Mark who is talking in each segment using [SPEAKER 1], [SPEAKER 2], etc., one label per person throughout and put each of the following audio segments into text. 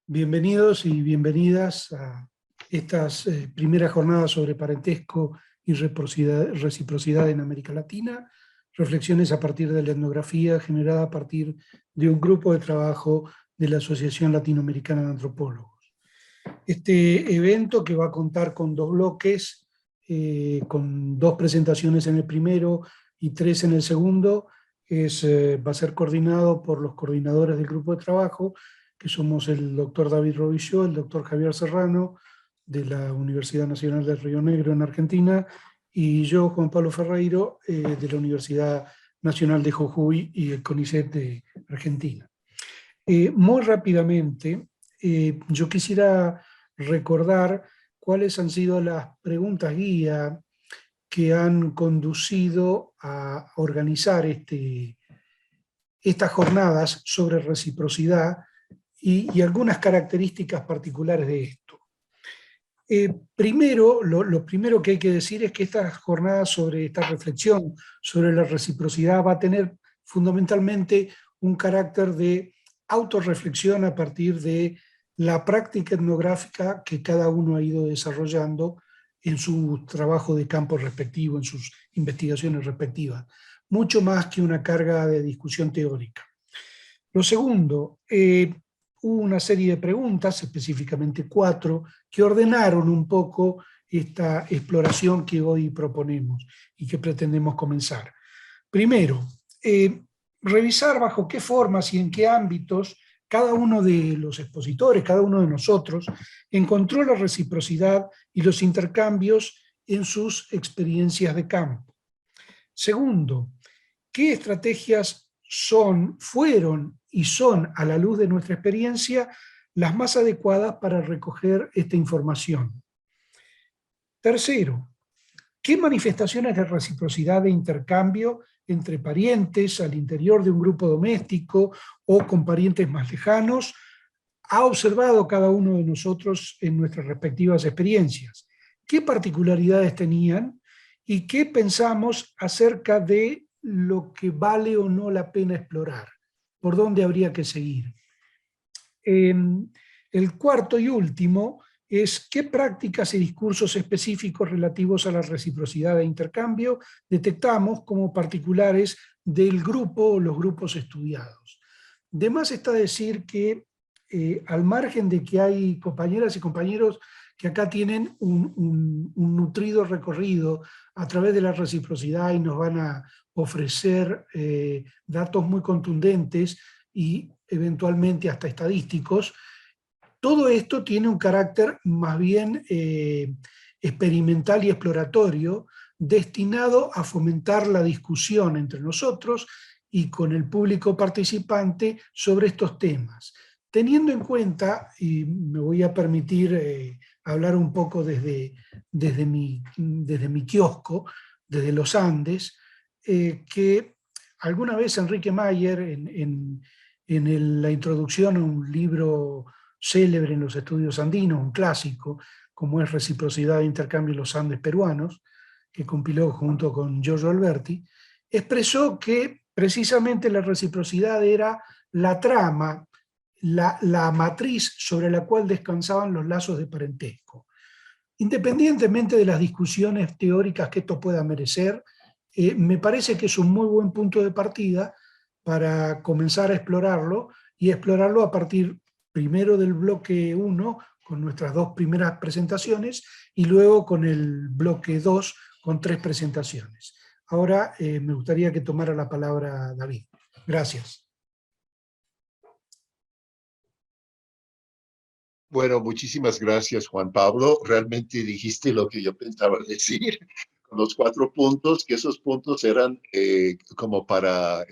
[SPEAKER 1] Bienvenidos y bienvenidas a estas primeras jornadas sobre parentesco y reciprocidad en América Latina, reflexiones a partir de la etnografía generada a partir de un grupo de trabajo de la Asociación Latinoamericana de Antropólogos. Este evento, que va a contar con dos bloques, con dos presentaciones en el primero y tres en el segundo, va a ser coordinado por los coordinadores del grupo de trabajo, que somos el doctor David Rovilló, el doctor Javier Serrano, de la Universidad Nacional del Río Negro en Argentina, y yo, Juan Pablo Ferreiro, de la Universidad Nacional de Jujuy y el CONICET de Argentina. Muy rápidamente, yo quisiera recordar cuáles han sido las preguntas guía que han conducido a organizar estas jornadas sobre reciprocidad y algunas características particulares de esto. Primero, lo primero que hay que decir es que estas jornadas sobre esta reflexión sobre la reciprocidad va a tener fundamentalmente un carácter de autorreflexión a partir de la práctica etnográfica que cada uno ha ido desarrollando en su trabajo de campo respectivo, en sus investigaciones respectivas, mucho más que una carga de discusión teórica. Lo segundo, hubo una serie de preguntas, específicamente 4, que ordenaron un poco esta exploración que hoy proponemos y que pretendemos comenzar. Primero, revisar bajo qué formas y en qué ámbitos cada uno de los expositores, cada uno de nosotros, encontró la reciprocidad y los intercambios en sus experiencias de campo. Segundo, ¿qué estrategias fueron y son, a la luz de nuestra experiencia, las más adecuadas para recoger esta información? Tercero, ¿qué manifestaciones de reciprocidad de intercambio entre parientes al interior de un grupo doméstico o con parientes más lejanos ha observado cada uno de nosotros en nuestras respectivas experiencias? ¿Qué particularidades tenían y qué pensamos acerca de lo que vale o no la pena explorar? ¿Por dónde habría que seguir? El cuarto y último es qué prácticas y discursos específicos relativos a la reciprocidad de intercambio detectamos como particulares del grupo o los grupos estudiados. De más está decir que al margen de que hay compañeras y compañeros que acá tienen un nutrido recorrido a través de la reciprocidad y nos van a ofrecer datos muy contundentes y eventualmente hasta estadísticos, todo esto tiene un carácter más bien experimental y exploratorio, destinado a fomentar la discusión entre nosotros y con el público participante sobre estos temas. Teniendo en cuenta, y me voy a permitir hablar un poco desde mi kiosco, desde los Andes, que alguna vez Enrique Mayer, en la introducción a un libro célebre en los estudios andinos, un clásico, como es Reciprocidad e Intercambio en los Andes Peruanos, que compiló junto con Giorgio Alberti, expresó que precisamente la reciprocidad era la trama, la matriz sobre la cual descansaban los lazos de parentesco. Independientemente de las discusiones teóricas que esto pueda merecer, me parece que es un muy buen punto de partida para comenzar a explorarlo y explorarlo a partir primero del bloque 1 con nuestras dos primeras presentaciones y luego con el bloque 2 con 3 presentaciones. Ahora me gustaría que tomara la palabra David. Gracias.
[SPEAKER 2] Bueno, muchísimas gracias, Juan Pablo. Realmente dijiste lo que yo pensaba decir con los 4 puntos, que esos puntos eran como para,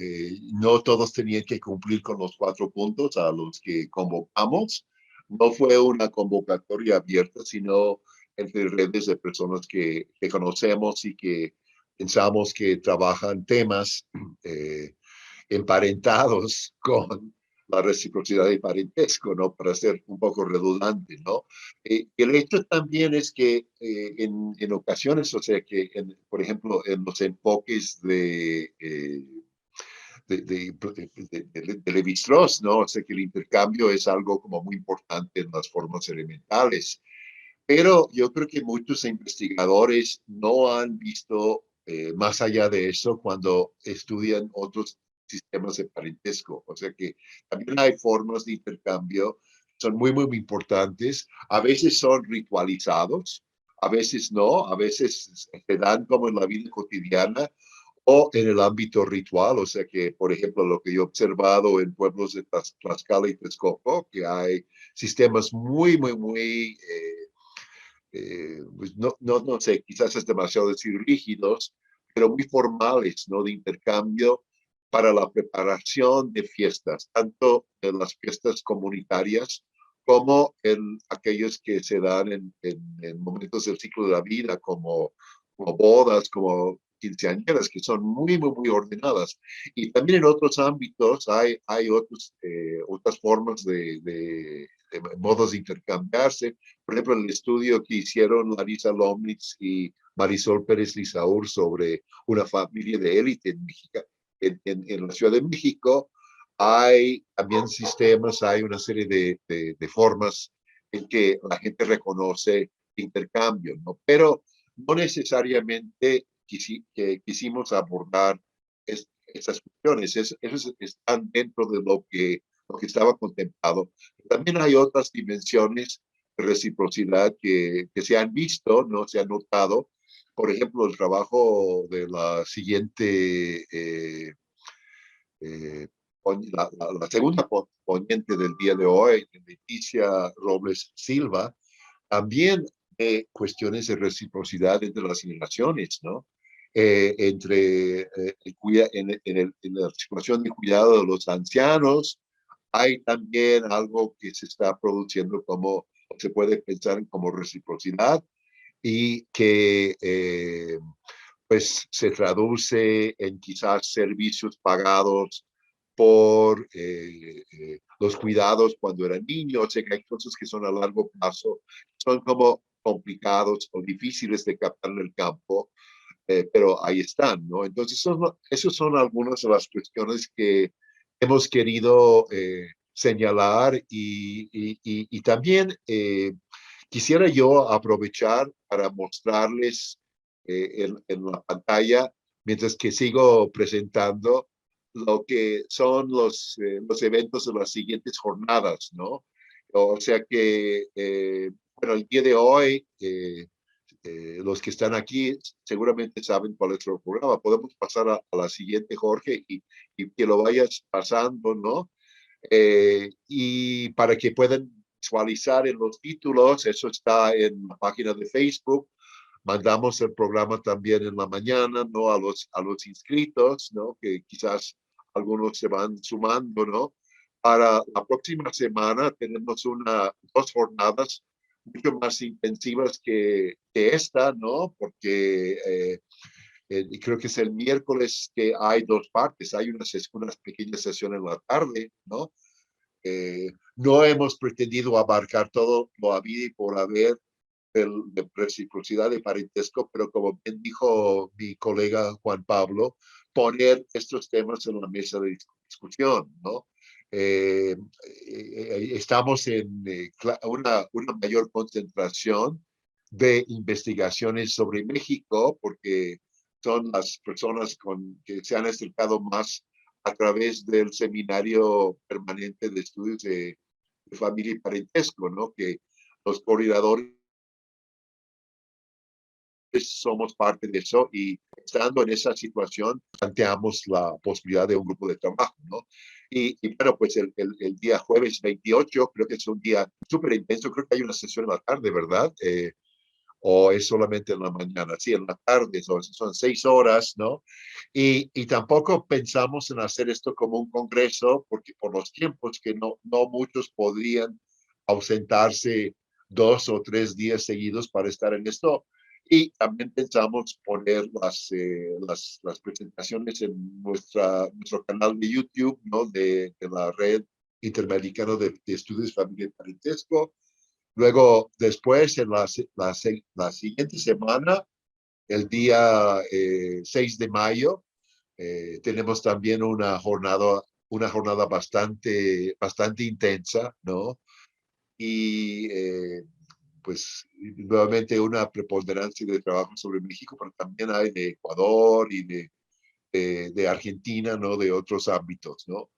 [SPEAKER 2] no todos tenían que cumplir con los 4 puntos a los que convocamos. No fue una convocatoria abierta, sino entre redes de personas que conocemos y que pensamos que trabajan temas emparentados con la reciprocidad y parentesco, ¿no? Para ser un poco redundante, ¿no? El hecho también es que en ocasiones, o sea, que por ejemplo, en los enfoques de Lévi-Strauss, ¿no? O sea que el intercambio es algo como muy importante en las formas elementales. Pero yo creo que muchos investigadores no han visto más allá de eso cuando estudian otros sistemas de parentesco. O sea que también hay formas de intercambio, son muy, muy importantes. A veces son ritualizados, a veces no, a veces se dan como en la vida cotidiana o en el ámbito ritual. O sea que, por ejemplo, lo que yo he observado en pueblos de Tlaxcala y Texcoco, que hay sistemas muy, muy, muy pues no sé, quizás es demasiado decir rígidos, pero muy formales, ¿no? De intercambio para la preparación de fiestas, tanto en las fiestas comunitarias como en aquellos que se dan en momentos del ciclo de la vida, como bodas, como quinceañeras, que son muy, muy, muy ordenadas. Y también en otros ámbitos hay otras formas de modos de intercambiarse. Por ejemplo, el estudio que hicieron Larisa Lomnitz y Marisol Pérez Lizaur sobre una familia de élite en México, en la Ciudad de México, hay también sistemas, hay una serie de formas en que la gente reconoce intercambio, ¿no? Pero no necesariamente que quisimos abordar estas cuestiones. Esos están dentro de lo que estaba contemplado. También hay otras dimensiones de reciprocidad que se han visto, no se han notado. Por ejemplo, el trabajo de la siguiente, eh, la segunda ponente del día de hoy, Leticia Robles Silva, también cuestiones de reciprocidad entre las generaciones, ¿no? En la situación de cuidado de los ancianos, hay también algo que se está produciendo como, se puede pensar como reciprocidad y que pues se traduce en quizás servicios pagados por los cuidados cuando eran niños. O sea, que hay cosas que son a largo plazo, son como complicados o difíciles de captar en el campo, pero ahí están, ¿no? Entonces, esos son algunas de las cuestiones que hemos querido señalar y también quisiera yo aprovechar para mostrarles en la pantalla, mientras que sigo presentando, lo que son los eventos de las siguientes jornadas, ¿no? O sea que, bueno, el día de hoy, los que están aquí seguramente saben cuál es el programa. Podemos pasar a la siguiente, Jorge, y que lo vayas pasando, ¿no? Y para que puedan visualizar en los títulos, eso está en la página de Facebook. Mandamos el programa también en la mañana, ¿no? A los inscritos, ¿no? Que quizás algunos se van sumando, ¿no? Para la próxima semana tenemos dos jornadas mucho más intensivas que esta, ¿no? Porque creo que es el miércoles que hay dos partes. Hay unas pequeñas sesiones en la tarde, ¿no? No hemos pretendido abarcar todo lo habido y por haber de reciprocidad de parentesco, pero como bien dijo mi colega Juan Pablo, poner estos temas en la mesa de discusión, ¿no? Estamos en una mayor concentración de investigaciones sobre México, porque son las personas que se han acercado más a través del Seminario Permanente de Estudios de Familia y Parentesco, ¿no? Que los coordinadores somos parte de eso y estando en esa situación planteamos la posibilidad de un grupo de trabajo, ¿no? Bueno, pues el día jueves 28 creo que es un día súper intenso, creo que hay una sesión en la tarde, ¿verdad? O es solamente en la mañana, sí, en la tarde, son 6 horas, ¿no? Y tampoco pensamos en hacer esto como un congreso, porque por los tiempos que no muchos podrían ausentarse 2 o 3 días seguidos para estar en esto. Y también pensamos poner las presentaciones en nuestro canal de YouTube, ¿no? De la Red Interamericana de Estudios Familia y Parentesco. Luego, después, en la siguiente semana, el día 6 de mayo, Tenemos también una jornada bastante intensa, ¿no? Y pues nuevamente una preponderancia de trabajo sobre México, pero también hay de Ecuador y de Argentina, ¿no? De otros ámbitos, ¿no?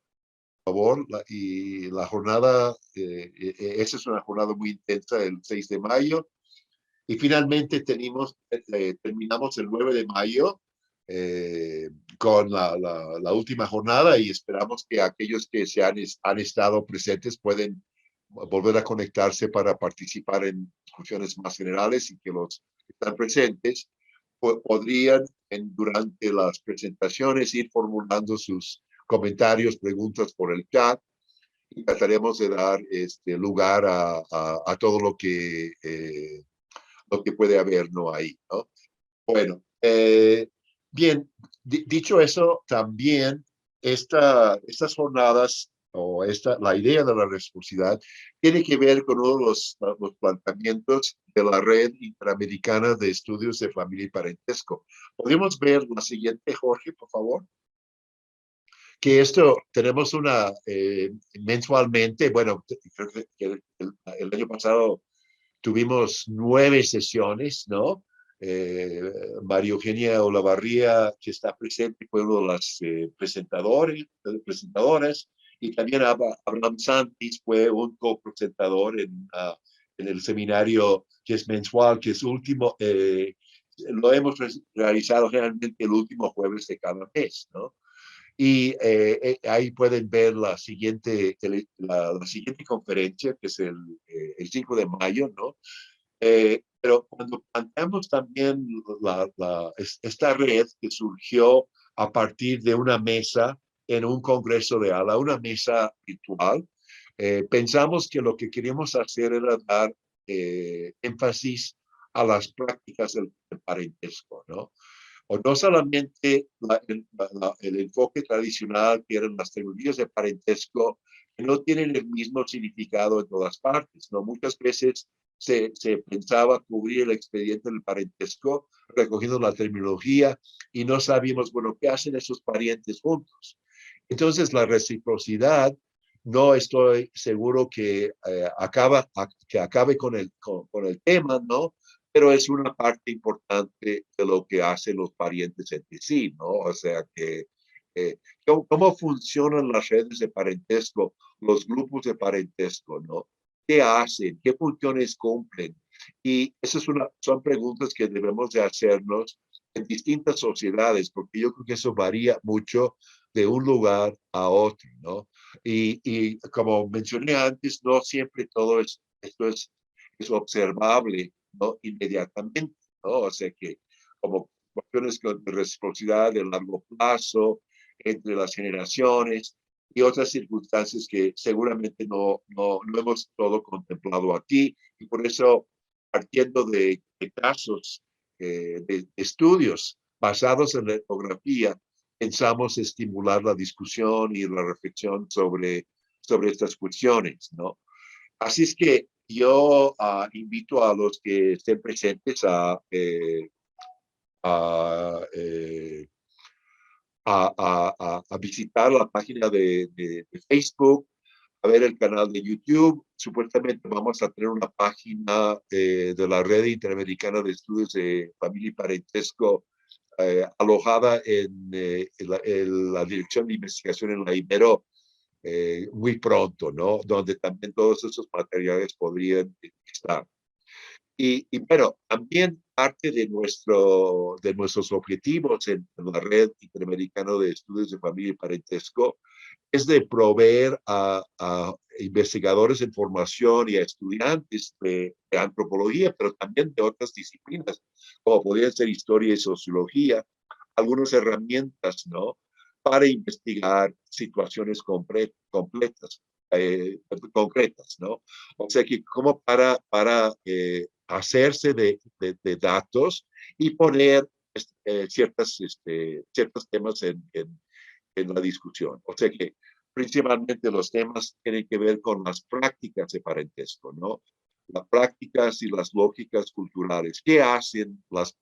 [SPEAKER 2] Por favor, y la jornada, esa es una jornada muy intensa, el 6 de mayo, y finalmente terminamos el 9 de mayo con la última jornada y esperamos que aquellos que han estado presentes pueden volver a conectarse para participar en discusiones más generales y que los que están presentes podrían durante las presentaciones ir formulando sus comentarios, preguntas por el chat y trataremos de dar lugar a todo lo que puede haber no ahí, ¿no? Bueno, bien, dicho eso, también estas jornadas o la idea de la reciprocidad tiene que ver con uno de los planteamientos de la Red Interamericana de Estudios de Familia y Parentesco. ¿Podemos ver la siguiente, Jorge, por favor? Que esto tenemos mensualmente, bueno, creo que el año pasado tuvimos 9 sesiones, ¿no? María Eugenia Olavarría, que está presente, fue uno de las presentadoras, y también Abraham Santis fue un copresentador en el seminario que es mensual, que es último, lo hemos realizado generalmente el último jueves de cada mes, ¿no? Y ahí pueden ver la siguiente conferencia, que es el 5 de mayo, ¿no? Pero cuando planteamos también esta red que surgió a partir de una mesa en un congreso de ALA, una mesa virtual, pensamos que lo que queríamos hacer era dar énfasis a las prácticas del parentesco, ¿no? O no solamente el enfoque tradicional que eran las tecnologías de parentesco, que no tienen el mismo significado en todas partes, ¿no? Muchas veces se pensaba cubrir el expediente del parentesco recogiendo la terminología y no sabíamos, bueno, ¿qué hacen esos parientes juntos? Entonces, la reciprocidad, no estoy seguro que acabe con el tema, ¿no? Pero es una parte importante de lo que hacen los parientes entre sí, ¿no? O sea que, ¿cómo funcionan las redes de parentesco, los grupos de parentesco, ¿no? ¿Qué hacen? ¿Qué funciones cumplen? Y esas son preguntas que debemos de hacernos en distintas sociedades, porque yo creo que eso varía mucho de un lugar a otro, ¿no? Y como mencioné antes, no siempre esto es observable, ¿no? Inmediatamente, ¿no? O sea que como cuestiones de reciprocidad de largo plazo entre las generaciones y otras circunstancias que seguramente no hemos todo contemplado aquí y por eso partiendo de casos, de estudios basados en la etnografía, pensamos estimular la discusión y la reflexión sobre estas cuestiones, ¿no? Así es que yo invito a los que estén presentes a, eh, a visitar la página de Facebook, a ver el canal de YouTube. Supuestamente vamos a tener una página de la Red Interamericana de Estudios de Familia y Parentesco alojada en la Dirección de Investigación en la Ibero muy pronto, ¿no? Donde también todos esos materiales podrían estar. Y bueno, también parte de nuestros objetivos en la Red Interamericana de Estudios de Familia y Parentesco es de proveer a investigadores en formación y a estudiantes de antropología, pero también de otras disciplinas, como podrían ser historia y sociología, algunas herramientas, ¿no? Para investigar situaciones concretas, ¿no? O sea que como hacerse de datos y poner ciertos temas en la discusión. O sea que principalmente los temas tienen que ver con las prácticas de parentesco, ¿no? Las prácticas y las lógicas culturales. ¿Qué hacen los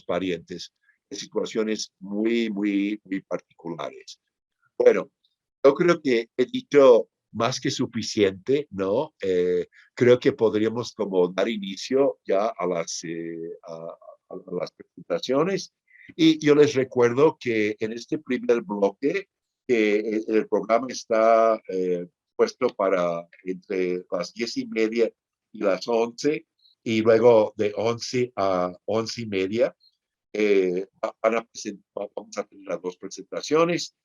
[SPEAKER 2] parientes? situaciones muy particulares. Bueno, yo creo que he dicho más que suficiente, ¿no? Creo que podríamos como dar inicio ya a a las presentaciones. Y yo les recuerdo que en este primer bloque, que el programa está puesto para entre las 10:30 y las 11, y luego de 11 a 11:30 vamos a tener las dos presentaciones.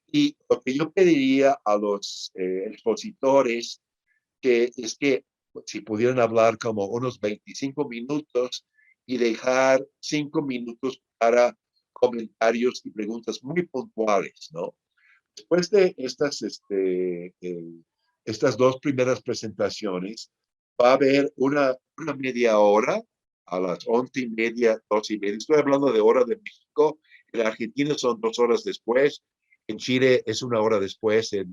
[SPEAKER 2] Y lo que yo pediría a los expositores es que si pudieran hablar como unos 25 minutos y dejar 5 minutos para comentarios y preguntas muy puntuales, ¿no? Después de estas dos primeras presentaciones, va a haber una media hora a las 11:30, 12:30. Estoy hablando de hora de México. En Argentina son 2 horas después. En Chile es 1 hora después. Creo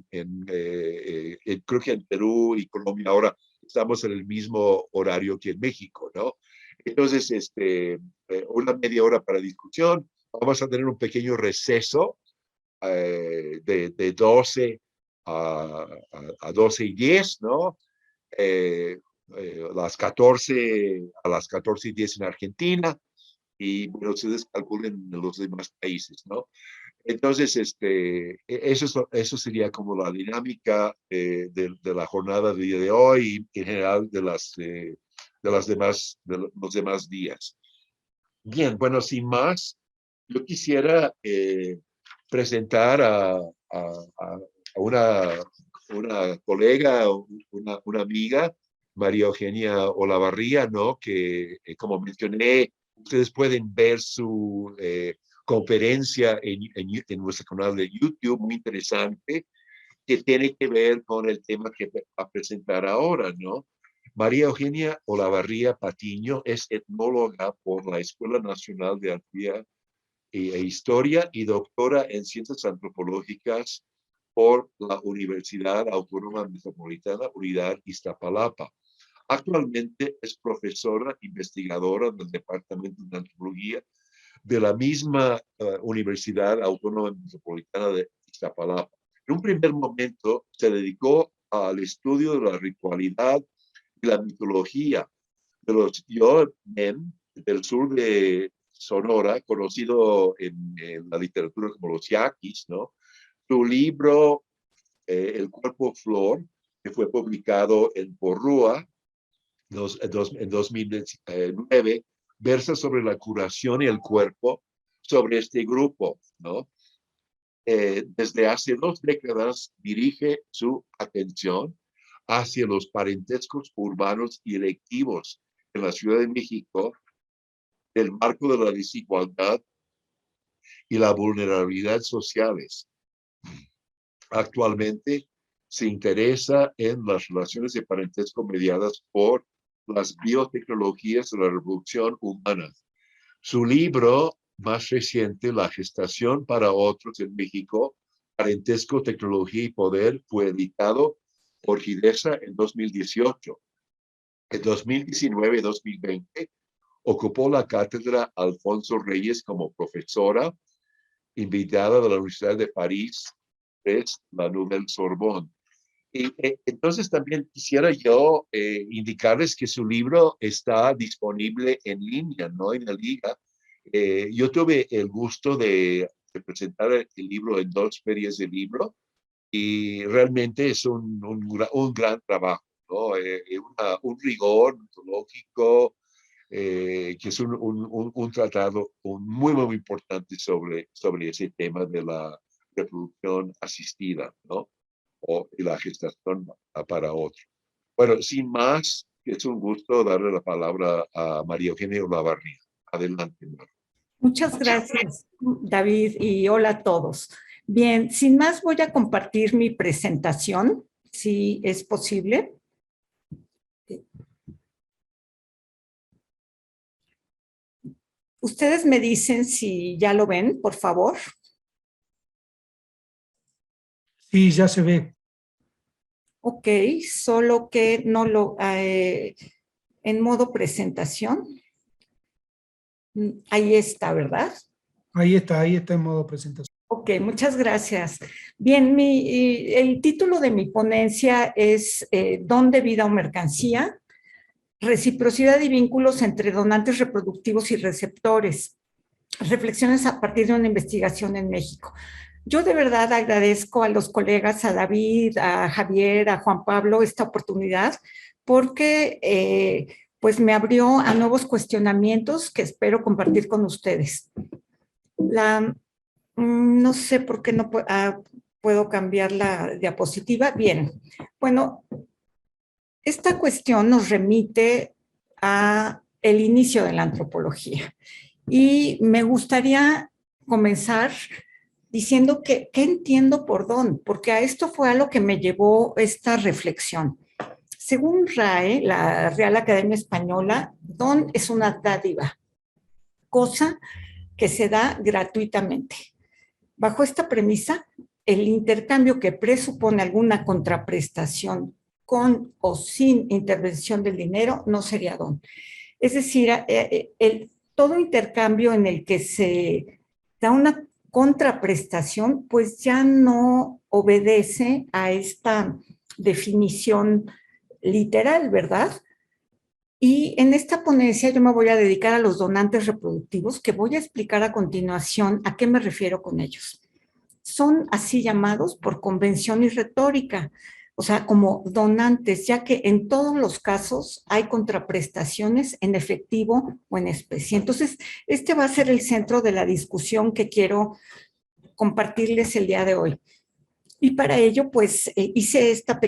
[SPEAKER 2] que en Perú y Colombia ahora estamos en el mismo horario que en México, ¿no? Entonces, una media hora para discusión. Vamos a tener un pequeño receso de 12 a 12:10, ¿no? A las 14:10 en Argentina, y bueno, ustedes calculen en los demás países, ¿no? Entonces, eso sería como la dinámica de la jornada del día de hoy y en general de los demás días. Bien, bueno, sin más, yo quisiera presentar a una colega, una amiga, María Eugenia Olavarría, ¿no? Que, como mencioné, ustedes pueden ver su conferencia en nuestro canal de YouTube, muy interesante, que tiene que ver con el tema que va a presentar ahora, ¿no? María Eugenia Olavarría Patiño es etnóloga por la Escuela Nacional de Antropología e Historia y doctora en Ciencias Antropológicas por la Universidad Autónoma Metropolitana Unidad Iztapalapa. Actualmente es profesora investigadora del Departamento de Antropología de la misma Universidad Autónoma Metropolitana de Iztapalapa. En un primer momento se dedicó al estudio de la ritualidad y la mitología de los Yomen del sur de Sonora, conocido en la literatura como los yaquis, ¿no? Su libro, El cuerpo flor, que fue publicado en Porrúa en 2009, versa sobre la curación y el cuerpo sobre este grupo, ¿no? Desde hace 2 décadas dirige su atención hacia los parentescos urbanos y electivos en la Ciudad de México, el marco de la desigualdad y la vulnerabilidad sociales. Actualmente se interesa en las relaciones de parentesco mediadas por las biotecnologías de la reproducción humana. Su libro más reciente, La gestación para otros en México, Parentesco, Tecnología y Poder, fue editado por Gidesa en 2018. En 2019 y 2020 ocupó la cátedra Alfonso Reyes como profesora invitada de la Universidad de París, es la Nouvelle Sorbonne. Y entonces también quisiera yo indicarles que su libro está disponible en línea, ¿no? En la liga. Yo tuve el gusto de presentar el libro en 2 ferias de libro y realmente es un gran trabajo, ¿no? Un rigor metodológico, que es un tratado muy importante sobre ese tema de la reproducción asistida, ¿no? Y la gestación para otro. Bueno, sin más, es un gusto darle la palabra a María Eugenia Olavarría. Adelante, María.
[SPEAKER 3] Muchas gracias, David, y hola a todos. Bien, sin más voy a compartir mi presentación, si es posible. Ustedes me dicen si ya lo ven, por favor.
[SPEAKER 1] Sí, ya se ve.
[SPEAKER 3] Ok, solo que no lo... en modo presentación. Ahí está, ¿verdad?
[SPEAKER 1] Ahí está en modo presentación.
[SPEAKER 3] Ok, muchas gracias. Bien, el título de mi ponencia es Don de vida o mercancía, reciprocidad y vínculos entre donantes reproductivos y receptores. Reflexiones a partir de una investigación en México. Yo de verdad agradezco a los colegas, a David, a Javier, a Juan Pablo, esta oportunidad, porque pues me abrió a nuevos cuestionamientos que espero compartir con ustedes. No sé por qué no puedo cambiar la diapositiva. Bien, bueno, esta cuestión nos remite a el inicio de la antropología. Y me gustaría comenzar diciendo ¿qué entiendo por don? Porque a esto fue a lo que me llevó esta reflexión. Según RAE, la Real Academia Española, don es una dádiva, cosa que se da gratuitamente. Bajo esta premisa, el intercambio que presupone alguna contraprestación con o sin intervención del dinero no sería don. Es decir, todo intercambio en el que se da una contraprestación, pues ya no obedece a esta definición literal, ¿verdad? Y en esta ponencia yo me voy a dedicar a los donantes reproductivos, que voy a explicar a continuación a qué me refiero con ellos. Son así llamados por convención y retórica, o sea, como donantes, ya que en todos los casos hay contraprestaciones en efectivo o en especie. Entonces, este va a ser el centro de la discusión que quiero compartirles el día de hoy. Y para ello, pues, hice esta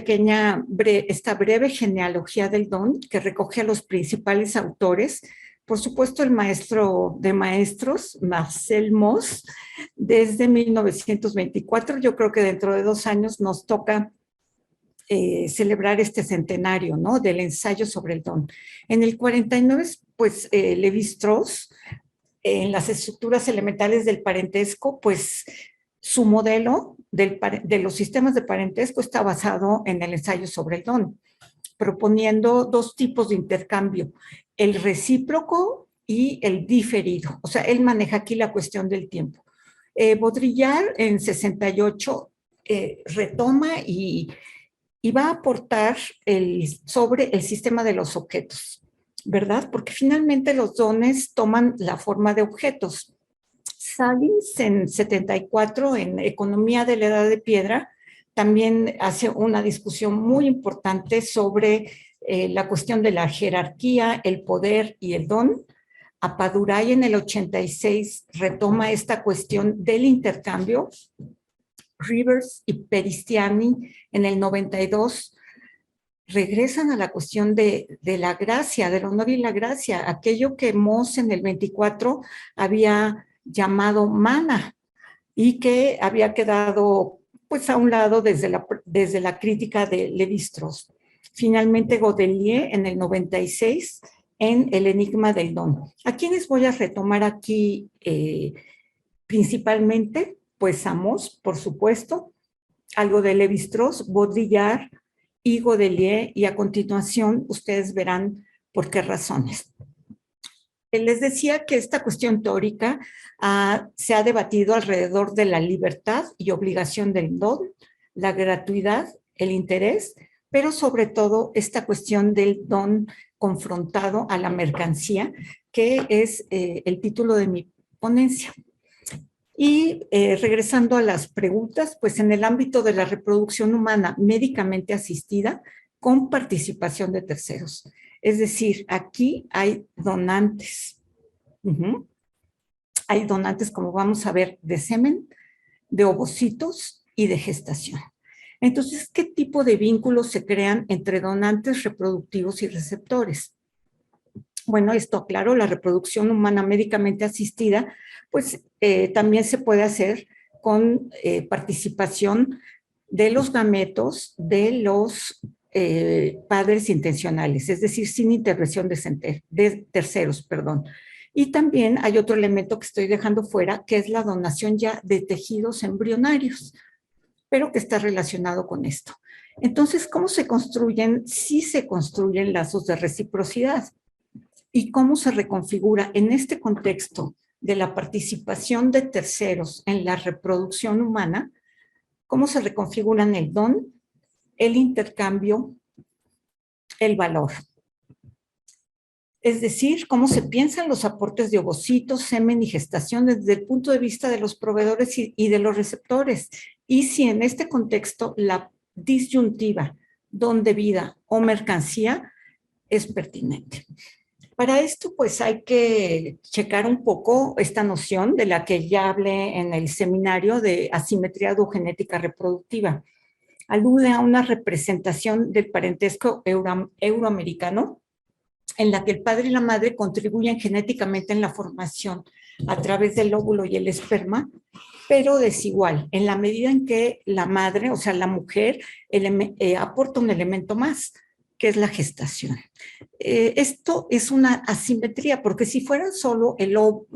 [SPEAKER 3] breve genealogía del don que recoge a los principales autores. Por supuesto, el maestro de maestros, Marcel Mauss, desde 1924. Yo creo que dentro de 2 años nos toca celebrar este centenario, ¿no?, del ensayo sobre el don. En el 49, pues, Lévi-Strauss, en las estructuras elementales del parentesco, pues, su modelo de los sistemas de parentesco está basado en el ensayo sobre el don, proponiendo 2 tipos de intercambio, el recíproco y el diferido. O sea, él maneja aquí la cuestión del tiempo. Baudrillard en 68 retoma y va a aportar sobre el sistema de los objetos, ¿verdad? Porque finalmente los dones toman la forma de objetos. Salins en 74, en Economía de la Edad de Piedra, también hace una discusión muy importante sobre la cuestión de la jerarquía, el poder y el don. Appadurai en el 86 retoma esta cuestión del intercambio. Rivers y Peristiani en el 92 regresan a la cuestión de la gracia, del honor y la gracia, aquello que Mauss en el 24 había llamado mana y que había quedado pues a un lado desde la crítica de Lévi-Strauss. Finalmente Godelier en el 96 en El enigma del don. ¿A quiénes voy a retomar aquí principalmente? Pues a Mauss, por supuesto, algo de Lévi-Strauss, Baudrillard y Godelier, y a continuación ustedes verán por qué razones. Les decía que esta cuestión teórica se ha debatido alrededor de la libertad y obligación del don, la gratuidad, el interés, pero sobre todo esta cuestión del don confrontado a la mercancía, que es el título de mi ponencia. Y regresando a las preguntas, pues en el ámbito de la reproducción humana médicamente asistida con participación de terceros. Es decir, aquí hay donantes. Hay donantes, como vamos a ver, de semen, de ovocitos y de gestación. Entonces, ¿qué tipo de vínculos se crean entre donantes reproductivos y receptores? Bueno, esto, claro, la reproducción humana médicamente asistida, pues también se puede hacer con participación de los gametos de los padres intencionales, es decir, sin intervención de terceros, perdón. Y también hay otro elemento que estoy dejando fuera, que es la donación ya de tejidos embrionarios, pero que está relacionado con esto. Entonces, ¿cómo se construyen? Sí se construyen lazos de reciprocidad. ¿Y cómo se reconfigura en este contexto de la participación de terceros en la reproducción humana, cómo se reconfiguran el don, el intercambio, el valor. Es decir, cómo se piensan los aportes de ovocitos, semen y gestación desde el punto de vista de los proveedores y de los receptores. Y si en este contexto la disyuntiva don de vida o mercancía es pertinente. Para esto, pues hay que checar un poco esta noción de la que ya hablé en el seminario de asimetría eugenética reproductiva. Alude a una representación del parentesco euroamericano en la que el padre y la madre contribuyen genéticamente en la formación a través del óvulo y el esperma, pero desigual, en la medida en que la madre, o sea, la mujer, aporta un elemento más, que es la gestación. Esto es una asimetría, porque si fuera solo el óvulo,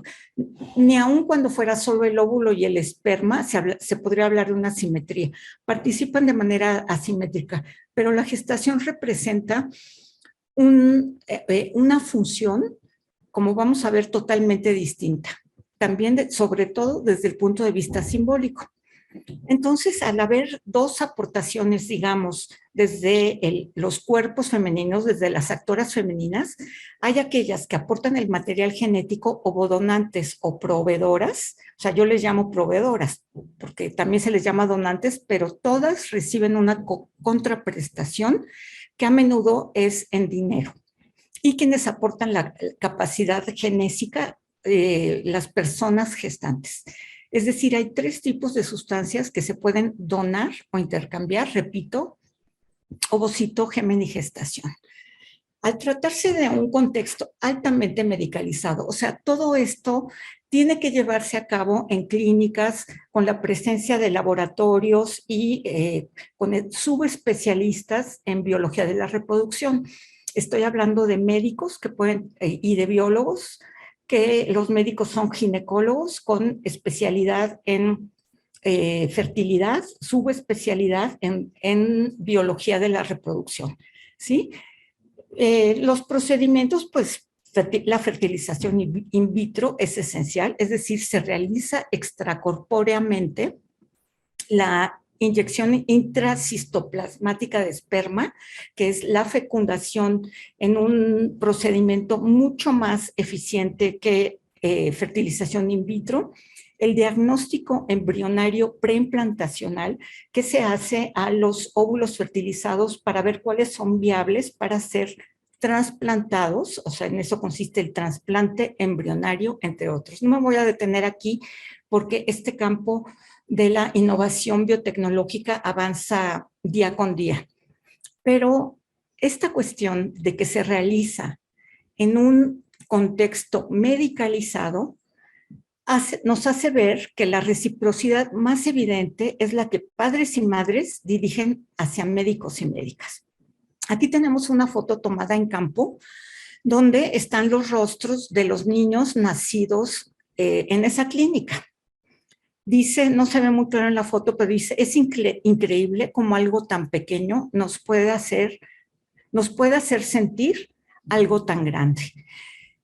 [SPEAKER 3] ni aun cuando fuera solo el óvulo y el esperma, se podría hablar de una asimetría. Participan de manera asimétrica, pero la gestación representa una función, como vamos a ver, totalmente distinta. También, sobre todo, desde el punto de vista simbólico. Entonces, al haber dos aportaciones, digamos, desde los cuerpos femeninos, desde las actoras femeninas, hay aquellas que aportan el material genético ovodonantes o proveedoras, o sea, yo les llamo proveedoras, porque también se les llama donantes, pero todas reciben una contraprestación que a menudo es en dinero. Y quienes aportan la capacidad genésica, las personas gestantes. Es decir, hay tres tipos de sustancias que se pueden donar o intercambiar, repito, ovocito, gemen y gestación. Al tratarse de un contexto altamente medicalizado, o sea, todo esto tiene que llevarse a cabo en clínicas con la presencia de laboratorios y con subespecialistas en biología de la reproducción. Estoy hablando de médicos que pueden, y de biólogos, que los médicos son ginecólogos con especialidad en fertilidad, subespecialidad en biología de la reproducción, ¿sí? Los procedimientos, pues, la fertilización in vitro es esencial, es decir, se realiza extracorpóreamente la inyección intracistoplasmática de esperma, que es la fecundación en un procedimiento mucho más eficiente que fertilización in vitro, el diagnóstico embrionario preimplantacional que se hace a los óvulos fertilizados para ver cuáles son viables para ser trasplantados, o sea, en eso consiste el trasplante embrionario, entre otros. No me voy a detener aquí porque este campo de la innovación biotecnológica avanza día con día. Pero esta cuestión de que se realiza en un contexto medicalizado nos hace ver que la reciprocidad más evidente es la que padres y madres dirigen hacia médicos y médicas. Aquí tenemos una foto tomada en campo donde están los rostros de los niños nacidos en esa clínica. Dice, no se ve muy claro en la foto, pero dice, es increíble cómo algo tan pequeño nos puede hacer sentir algo tan grande.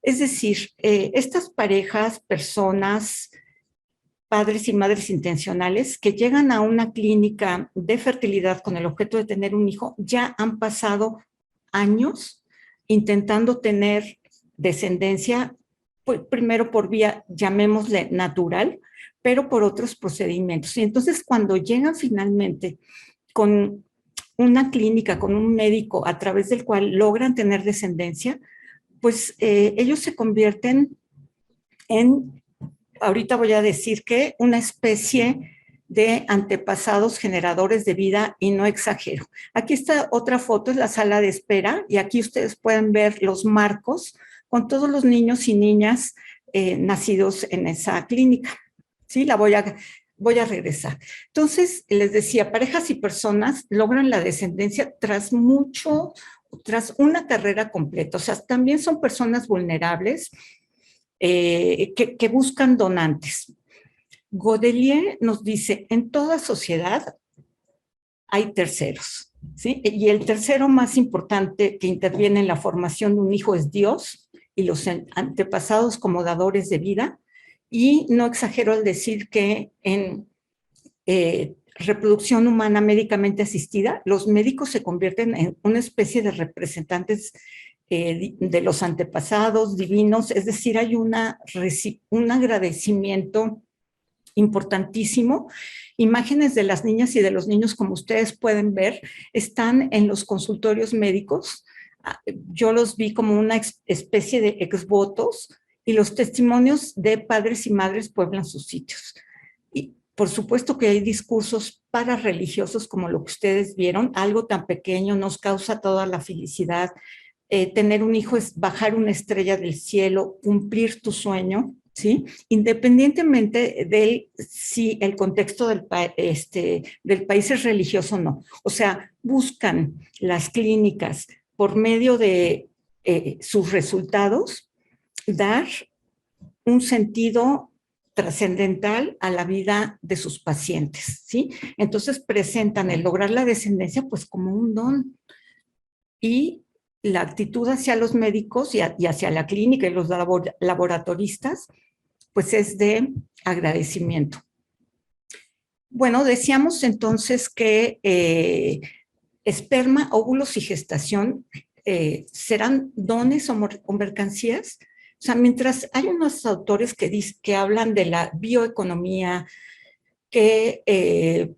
[SPEAKER 3] Es decir, estas parejas, personas, padres y madres intencionales que llegan a una clínica de fertilidad con el objeto de tener un hijo, ya han pasado años intentando tener descendencia, pues, primero por vía, llamémosle natural, pero por otros procedimientos. Y entonces cuando llegan finalmente con una clínica, con un médico a través del cual logran tener descendencia, pues ellos se convierten en, ahorita voy a decir que, una especie de antepasados generadores de vida, y no exagero. Aquí está otra foto, es la sala de espera, y aquí ustedes pueden ver los marcos con todos los niños y niñas nacidos en esa clínica. Sí, voy a regresar. Entonces, les decía, parejas y personas logran la descendencia tras una carrera completa. O sea, también son personas vulnerables que buscan donantes. Godelier nos dice, en toda sociedad hay terceros, ¿sí? Y el tercero más importante que interviene en la formación de un hijo es Dios y los antepasados como dadores de vida, Y no exagero al decir que en reproducción humana médicamente asistida, los médicos se convierten en una especie de representantes de los antepasados divinos, es decir, hay un agradecimiento importantísimo. Imágenes de las niñas y de los niños, como ustedes pueden ver, están en los consultorios médicos. Yo los vi como una especie de exvotos y los testimonios de padres y madres pueblan sus sitios. Y por supuesto que hay discursos parareligiosos como lo que ustedes vieron, algo tan pequeño nos causa toda la felicidad. Tener un hijo es bajar una estrella del cielo, cumplir tu sueño, ¿sí? Independientemente de si el contexto del país es religioso o no. O sea, buscan las clínicas por medio de sus resultados dar un sentido trascendental a la vida de sus pacientes, ¿sí? Entonces presentan el lograr la descendencia pues como un don. Y la actitud hacia los médicos y hacia la clínica y los laboratoristas pues es de agradecimiento. Bueno, decíamos entonces que esperma, óvulos y gestación serán dones o mercancías. O sea, mientras hay unos autores que hablan de la bioeconomía, que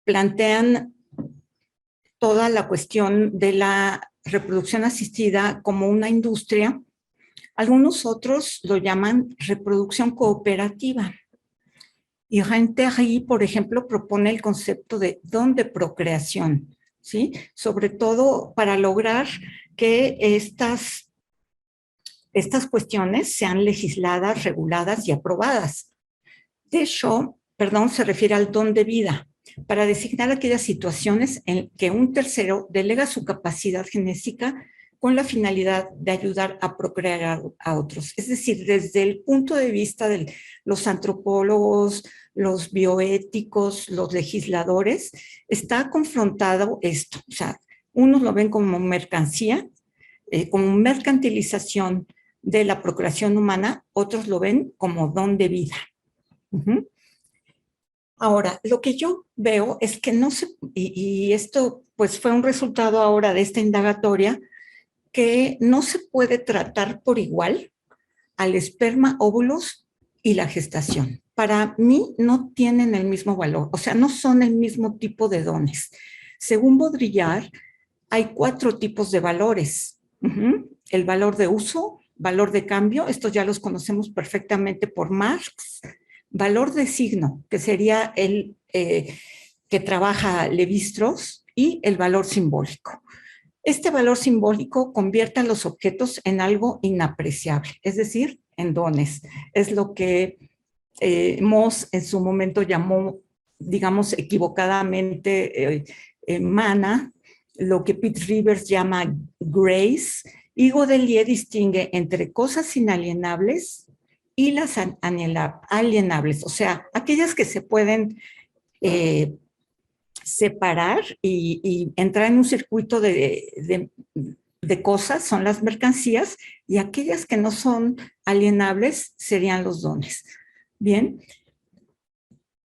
[SPEAKER 3] plantean toda la cuestión de la reproducción asistida como una industria, algunos otros lo llaman reproducción cooperativa. Y Renterie, por ejemplo, propone el concepto de don de procreación, ¿sí? Sobre todo para lograr que estas cuestiones sean legisladas, reguladas y aprobadas. De hecho, se refiere al don de vida, para designar aquellas situaciones en que un tercero delega su capacidad genética con la finalidad de ayudar a procrear a otros. Es decir, desde el punto de vista de los antropólogos, los bioéticos, los legisladores, está confrontado esto. O sea, unos lo ven como mercancía, como mercantilización de la procreación humana, otros lo ven como don de vida. Ahora, lo que yo veo es que no se, y esto pues fue un resultado ahora de esta indagatoria, que no se puede tratar por igual al esperma, óvulos y la gestación. Para mí no tienen el mismo valor, o sea, no son el mismo tipo de dones. Según Baudrillard, hay 4 tipos de valores. El valor de uso, valor de cambio, estos ya los conocemos perfectamente por Marx. Valor de signo, que sería el que trabaja Lévi-Strauss, y el valor simbólico. Este valor simbólico convierte a los objetos en algo inapreciable, es decir, en dones. Es lo que Moss en su momento llamó, digamos, equivocadamente mana, lo que Pete Rivers llama grace, y Godelier distingue entre cosas inalienables y las alienables, o sea, aquellas que se pueden separar y entrar en un circuito de cosas son las mercancías, y aquellas que no son alienables serían los dones. Bien,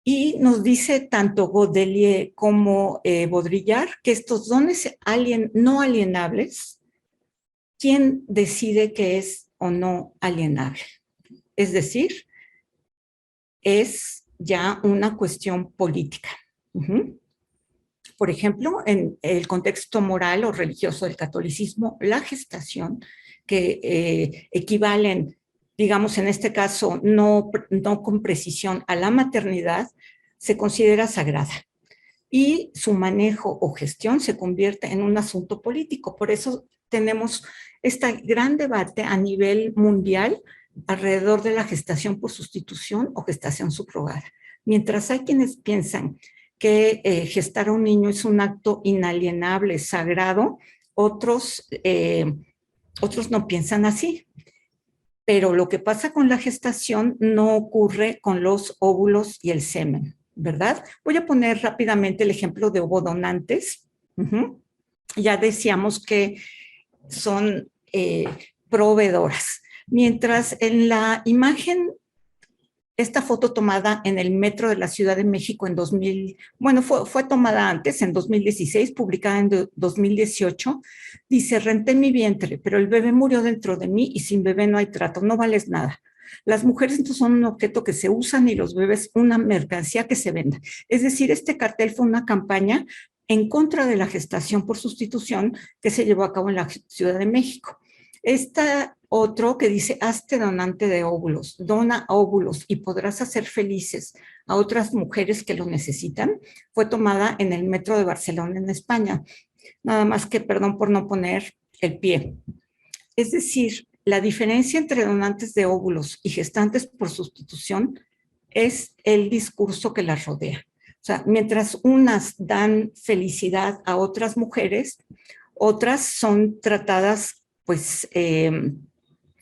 [SPEAKER 3] y nos dice tanto Godelier como Baudrillard que estos dones no alienables, ¿quién decide que es o no alienable? Es decir, es ya una cuestión política. Por ejemplo, en el contexto moral o religioso del catolicismo, la gestación, que equivalen, digamos, en este caso, no con precisión a la maternidad, se considera sagrada. Y su manejo o gestión se convierte en un asunto político. Por eso tenemos este gran debate a nivel mundial alrededor de la gestación por sustitución o gestación subrogada. Mientras hay quienes piensan que gestar a un niño es un acto inalienable, sagrado, otros no piensan así. Pero lo que pasa con la gestación no ocurre con los óvulos y el semen, ¿verdad? Voy a poner rápidamente el ejemplo de ovodonantes. Ya decíamos que son proveedoras. Mientras en la imagen esta foto tomada en el metro de la Ciudad de México en 2000, bueno, fue tomada antes, en 2016, publicada en 2018, dice, renté mi vientre, pero el bebé murió dentro de mí y sin bebé no hay trato, no vales nada. Las mujeres entonces son un objeto que se usan y los bebés una mercancía que se vende. Es decir, este cartel fue una campaña en contra de la gestación por sustitución que se llevó a cabo en la Ciudad de México. Otro que dice, hazte donante de óvulos, dona óvulos y podrás hacer felices a otras mujeres que lo necesitan, fue tomada en el metro de Barcelona, en España. Nada más que, perdón por no poner el pie. Es decir, la diferencia entre donantes de óvulos y gestantes por sustitución es el discurso que las rodea. O sea, mientras unas dan felicidad a otras mujeres, otras son tratadas, pues,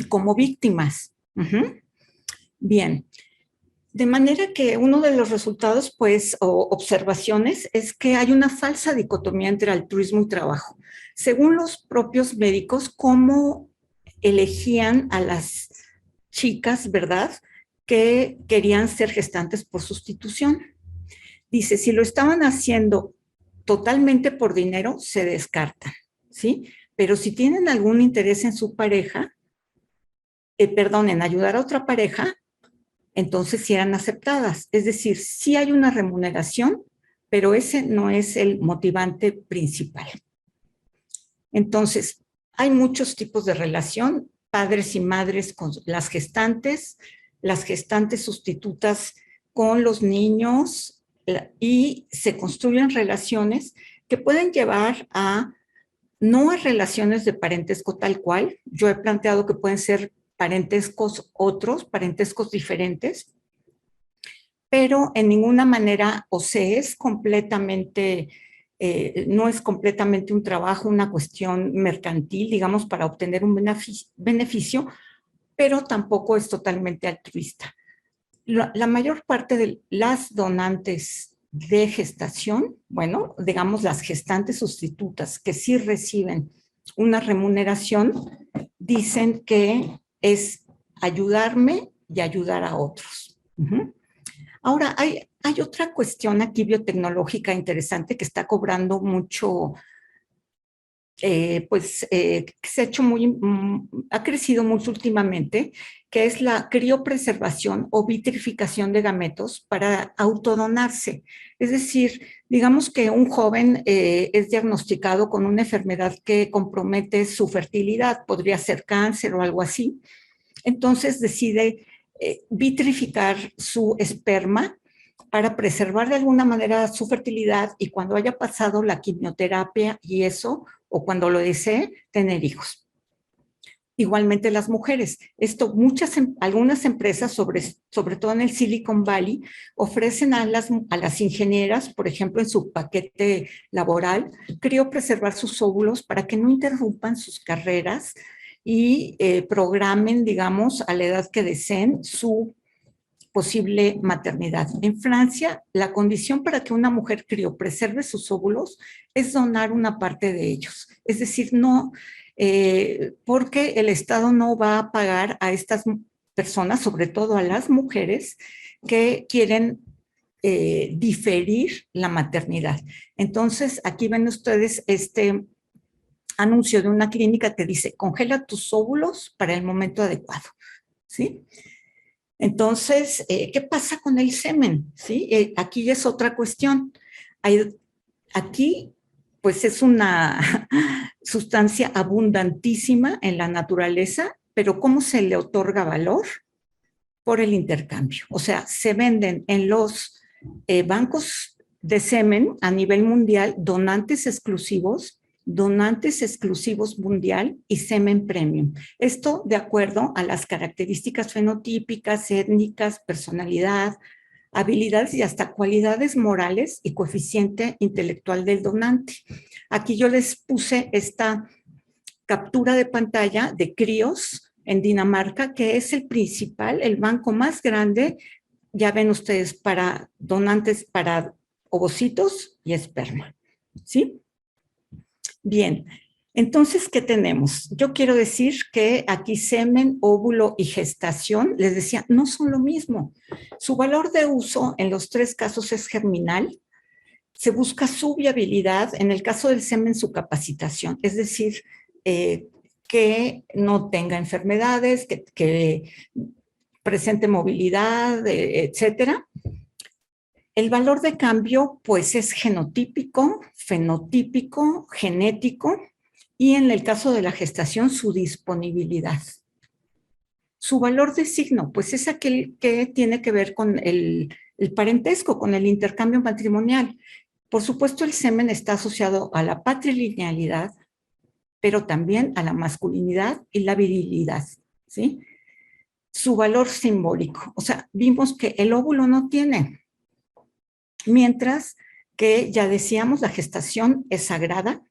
[SPEAKER 3] como víctimas. Bien. De manera que uno de los resultados, pues, o observaciones, es que hay una falsa dicotomía entre altruismo y trabajo. Según los propios médicos, cómo elegían a las chicas, ¿verdad?, que querían ser gestantes por sustitución. Dice, si lo estaban haciendo totalmente por dinero, se descartan, ¿sí? Pero si tienen algún interés en su pareja, en ayudar a otra pareja, entonces sí eran aceptadas. Es decir, sí hay una remuneración, pero ese no es el motivante principal. Entonces, hay muchos tipos de relación, padres y madres con las gestantes sustitutas con los niños, y se construyen relaciones que pueden llevar no a relaciones de parentesco tal cual. Yo he planteado que pueden ser parentescos diferentes, pero en ninguna manera es completamente, no es completamente un trabajo, una cuestión mercantil, digamos, para obtener un beneficio, pero tampoco es totalmente altruista. La mayor parte de las donantes de gestación, bueno, digamos las gestantes sustitutas que sí reciben una remuneración, dicen que es ayudarme y ayudar a otros. Ahora, hay otra cuestión aquí biotecnológica interesante que está cobrando mucho, que se ha hecho ha crecido mucho últimamente, que es la criopreservación o vitrificación de gametos para autodonarse. Es decir, digamos que un joven es diagnosticado con una enfermedad que compromete su fertilidad, podría ser cáncer o algo así. Entonces decide vitrificar su esperma para preservar de alguna manera su fertilidad y cuando haya pasado la quimioterapia y eso, o cuando lo desee, tener hijos. Igualmente las mujeres. Algunas empresas, sobre todo en el Silicon Valley, ofrecen a las ingenieras, por ejemplo, en su paquete laboral, criopreservar sus óvulos para que no interrumpan sus carreras y programen, digamos, a la edad que deseen su posible maternidad. En Francia, la condición para que una mujer criopreserve sus óvulos es donar una parte de ellos. Es decir, no, porque el Estado no va a pagar a estas personas, sobre todo a las mujeres, que quieren diferir la maternidad. Entonces, aquí ven ustedes este anuncio de una clínica que dice, congela tus óvulos para el momento adecuado, ¿sí? Entonces, ¿qué pasa con el semen? ¿Sí? Aquí es otra cuestión. Aquí, pues es una sustancia abundantísima en la naturaleza, pero ¿cómo se le otorga valor? Por el intercambio. O sea, se venden en los bancos de semen a nivel mundial donantes exclusivos mundial y semen premium. Esto de acuerdo a las características fenotípicas, étnicas, personalidad, habilidades y hasta cualidades morales y coeficiente intelectual del donante. Aquí yo les puse esta captura de pantalla de Crios en Dinamarca, que es el banco más grande, ya ven ustedes, para donantes, para ovocitos y esperma, ¿sí? Bien, Entonces, ¿qué tenemos? Yo quiero decir que aquí semen, óvulo y gestación, les decía, no son lo mismo. Su valor de uso en los 3 casos es germinal. Se busca su viabilidad, en el caso del semen, su capacitación, es decir, que no tenga enfermedades, que presente movilidad, etcétera. El valor de cambio, pues, es genotípico, fenotípico, genético, y en el caso de la gestación, su disponibilidad. Su valor de signo, pues es aquel que tiene que ver con el parentesco, con el intercambio matrimonial. Por supuesto, el semen está asociado a la patrilinealidad, pero también a la masculinidad y la virilidad, ¿sí? Su valor simbólico, o sea, vimos que el óvulo no tiene, mientras que ya decíamos, la gestación es sagrada,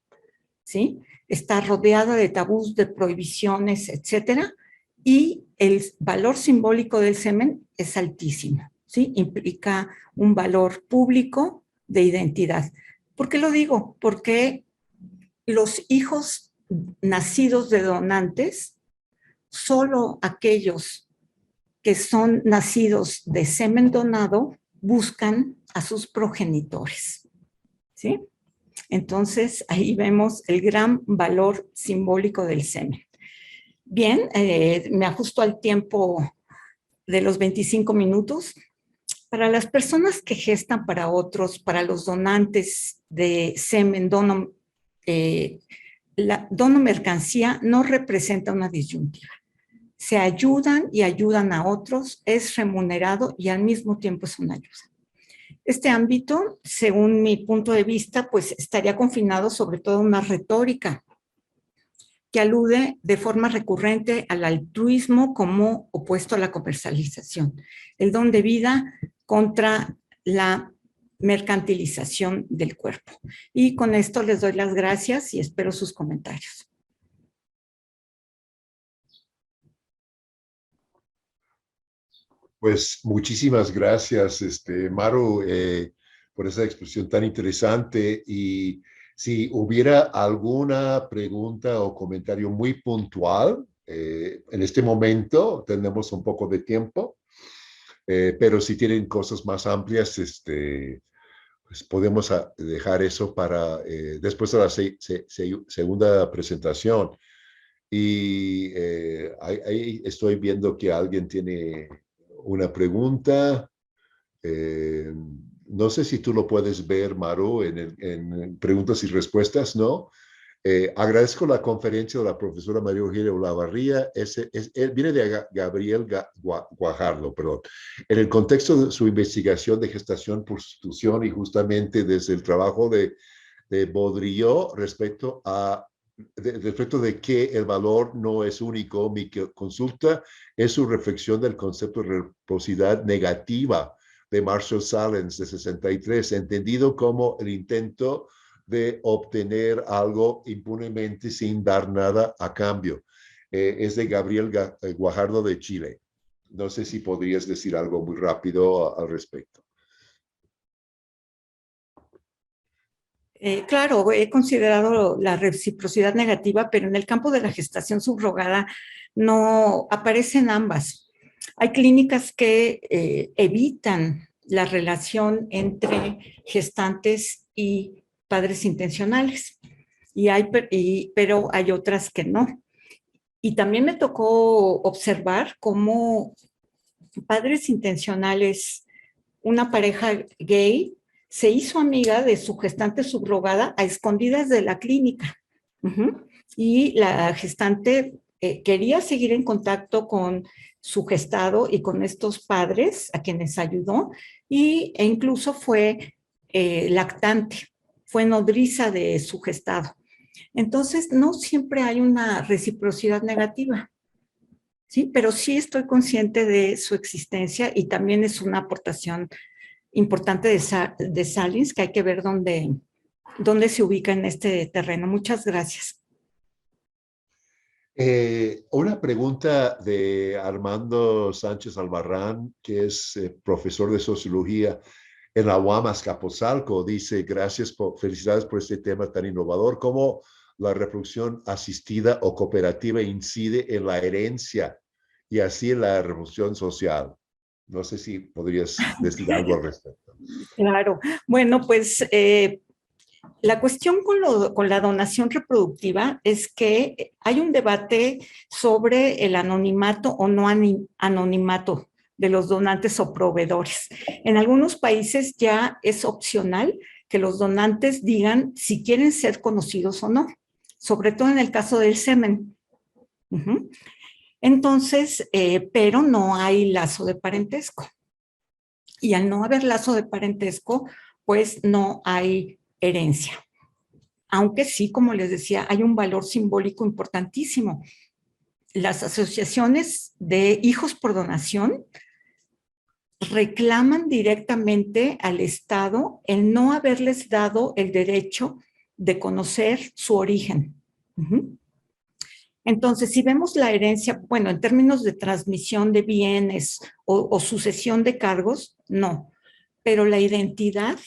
[SPEAKER 3] ¿sí? Está rodeada de tabús, de prohibiciones, etcétera, y el valor simbólico del semen es altísimo, ¿sí? Implica un valor público de identidad. ¿Por qué lo digo? Porque los hijos nacidos de donantes, solo aquellos que son nacidos de semen donado buscan a sus progenitores, ¿sí? Entonces, ahí vemos el gran valor simbólico del semen. Bien, me ajusto al tiempo de los 25 minutos. Para las personas que gestan para otros, para los donantes de semen, dono mercancía no representa una disyuntiva. Se ayudan y ayudan a otros, es remunerado y al mismo tiempo es una ayuda. Este ámbito, según mi punto de vista, pues estaría confinado sobre todo a una retórica que alude de forma recurrente al altruismo como opuesto a la comercialización, el don de vida contra la mercantilización del cuerpo. Y con esto les doy las gracias y espero sus comentarios.
[SPEAKER 2] Pues muchísimas gracias, Maru, por esa exposición tan interesante. Y si hubiera alguna pregunta o comentario muy puntual, en este momento tenemos un poco de tiempo, pero si tienen cosas más amplias, pues podemos dejar eso para después de la segunda presentación. Y ahí estoy viendo que alguien tiene una pregunta. No sé si tú lo puedes ver, Maru, en preguntas y respuestas, ¿no? Agradezco la conferencia de la profesora María Eugenia Olavarría. Viene de Gabriel Guajardo, perdón. En el contexto de su investigación de gestación por sustitución y justamente desde el trabajo de Baudrillot respecto de que el valor no es único, mi consulta es su reflexión del concepto de reciprocidad negativa de Marshall Salins de 63, entendido como el intento de obtener algo impunemente sin dar nada a cambio. Es de Gabriel Guajardo de Chile. No sé si podrías decir algo muy rápido al respecto.
[SPEAKER 3] Claro, he considerado la reciprocidad negativa, pero en el campo de la gestación subrogada no aparecen ambas. Hay clínicas que evitan la relación entre gestantes y padres intencionales, pero hay otras que no. Y también me tocó observar cómo padres intencionales, una pareja gay, se hizo amiga de su gestante subrogada a escondidas de la clínica. Y la gestante quería seguir en contacto con su gestado y con estos padres a quienes ayudó, e incluso fue lactante, fue nodriza de su gestado. Entonces, no siempre hay una reciprocidad negativa, ¿sí? Pero sí estoy consciente de su existencia y también es una aportación importante de Salins, que hay que ver dónde se ubica en este terreno. Muchas gracias.
[SPEAKER 2] Una pregunta de Armando Sánchez Albarrán, que es profesor de sociología en la UAM Azcapotzalco. Dice, felicidades por este tema tan innovador. ¿Cómo la reproducción asistida o cooperativa incide en la herencia y así en la reproducción social? No sé si podrías decir algo al respecto.
[SPEAKER 3] Claro. Bueno, pues la cuestión con la donación reproductiva es que hay un debate sobre el anonimato o no anonimato de los donantes o proveedores. En algunos países ya es opcional que los donantes digan si quieren ser conocidos o no, sobre todo en el caso del semen. Entonces, pero no hay lazo de parentesco. Y al no haber lazo de parentesco, pues no hay herencia. Aunque sí, como les decía, hay un valor simbólico importantísimo. Las asociaciones de hijos por donación reclaman directamente al Estado el no haberles dado el derecho de conocer su origen. Entonces, si vemos la herencia, bueno, en términos de transmisión de bienes o sucesión de cargos, no. Pero la identidad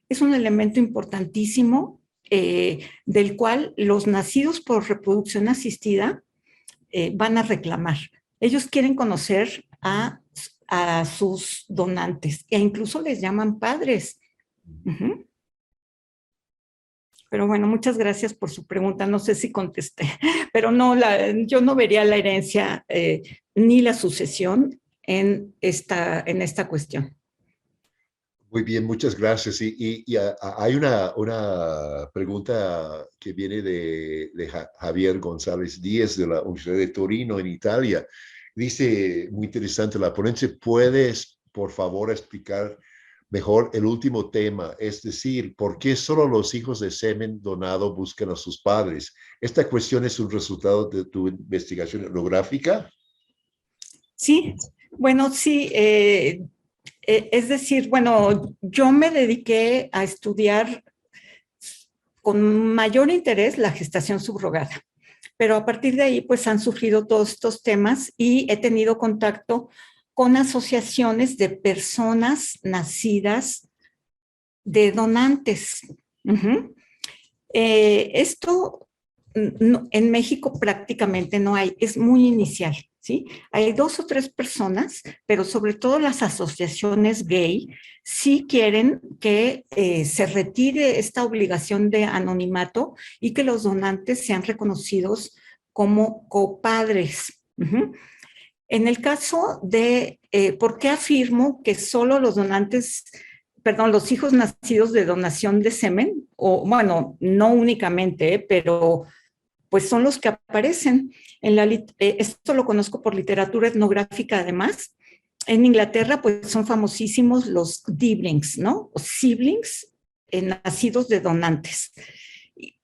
[SPEAKER 3] es un elemento importantísimo del cual los nacidos por reproducción asistida van a reclamar. Ellos quieren conocer a sus donantes e incluso les llaman padres. Pero bueno, muchas gracias por su pregunta. No sé si contesté, pero no, yo no vería la herencia ni la sucesión en esta cuestión.
[SPEAKER 2] Muy bien, muchas gracias. Y hay una pregunta que viene de Javier González Díez de la Universidad de Torino en Italia. Dice, muy interesante, la ponente, ¿puedes, por favor, explicar mejor el último tema? Es decir, ¿por qué solo los hijos de semen donado buscan a sus padres? ¿Esta cuestión es un resultado de tu investigación etnográfica?
[SPEAKER 3] Sí, bueno, sí. Es decir, bueno, yo me dediqué a estudiar con mayor interés la gestación subrogada, pero a partir de ahí pues han surgido todos estos temas y he tenido contacto con asociaciones de personas nacidas de donantes. Esto en México prácticamente no hay, es muy inicial. ¿Sí? Hay 2 o 3 personas, pero sobre todo las asociaciones gay sí quieren que se retire esta obligación de anonimato y que los donantes sean reconocidos como copadres. En el caso de, ¿por qué afirmo que solo los donantes, perdón, los hijos nacidos de donación de semen, o bueno, no únicamente, pero pues son los que aparecen. Esto lo conozco por literatura etnográfica además. En Inglaterra, pues son famosísimos los siblings, ¿no? O siblings nacidos de donantes,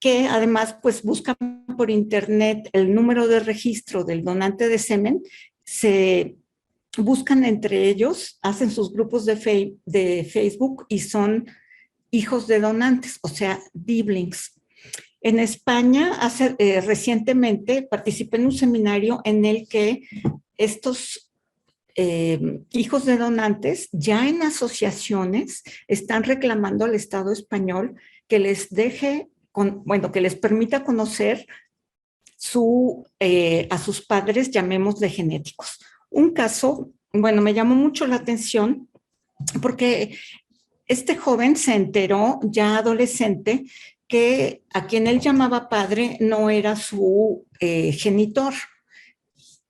[SPEAKER 3] que además pues buscan por internet el número de registro del donante de semen, se buscan entre ellos, hacen sus grupos de Facebook y son hijos de donantes, o sea, siblings. En España, recientemente participé en un seminario en el que estos hijos de donantes ya en asociaciones están reclamando al Estado español que les deje, que les permita conocer a sus padres, llamémosle genéticos. Un caso, bueno, me llamó mucho la atención porque este joven se enteró ya adolescente que a quien él llamaba padre no era su genitor.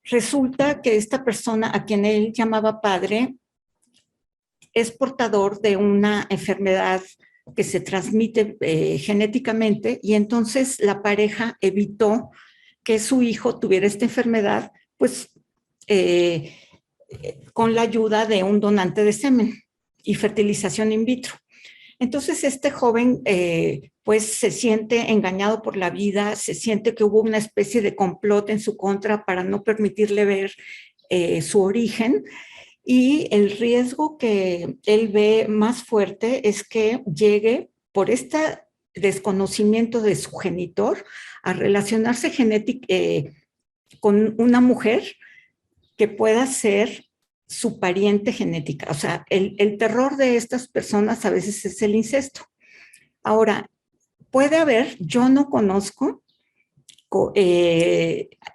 [SPEAKER 3] Resulta que esta persona a quien él llamaba padre es portador de una enfermedad que se transmite genéticamente y entonces la pareja evitó que su hijo tuviera esta enfermedad, pues con la ayuda de un donante de semen y fertilización in vitro. Entonces este joven pues se siente engañado por la vida, se siente que hubo una especie de complot en su contra para no permitirle ver su origen, y el riesgo que él ve más fuerte es que llegue por este desconocimiento de su genitor a relacionarse con una mujer que pueda ser su pariente genética. O sea, el terror de estas personas a veces es el incesto. Ahora, puede haber, yo no conozco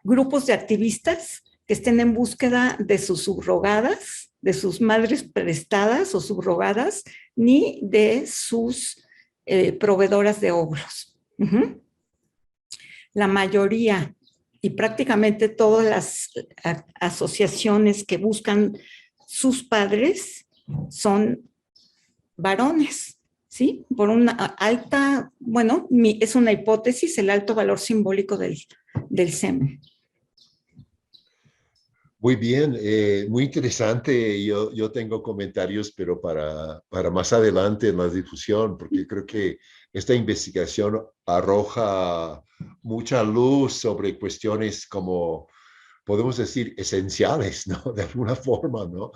[SPEAKER 3] grupos de activistas que estén en búsqueda de sus subrogadas, de sus madres prestadas o subrogadas, ni de sus proveedoras de óvulos. La mayoría y prácticamente todas las asociaciones que buscan sus padres son varones, ¿sí? Por una alta, bueno, es una hipótesis, el alto valor simbólico del semen.
[SPEAKER 2] Muy bien, muy interesante. Yo tengo comentarios, pero para más adelante en la difusión, porque creo que esta investigación arroja mucha luz sobre cuestiones como, podemos decir, esenciales, ¿no? De alguna forma, ¿no?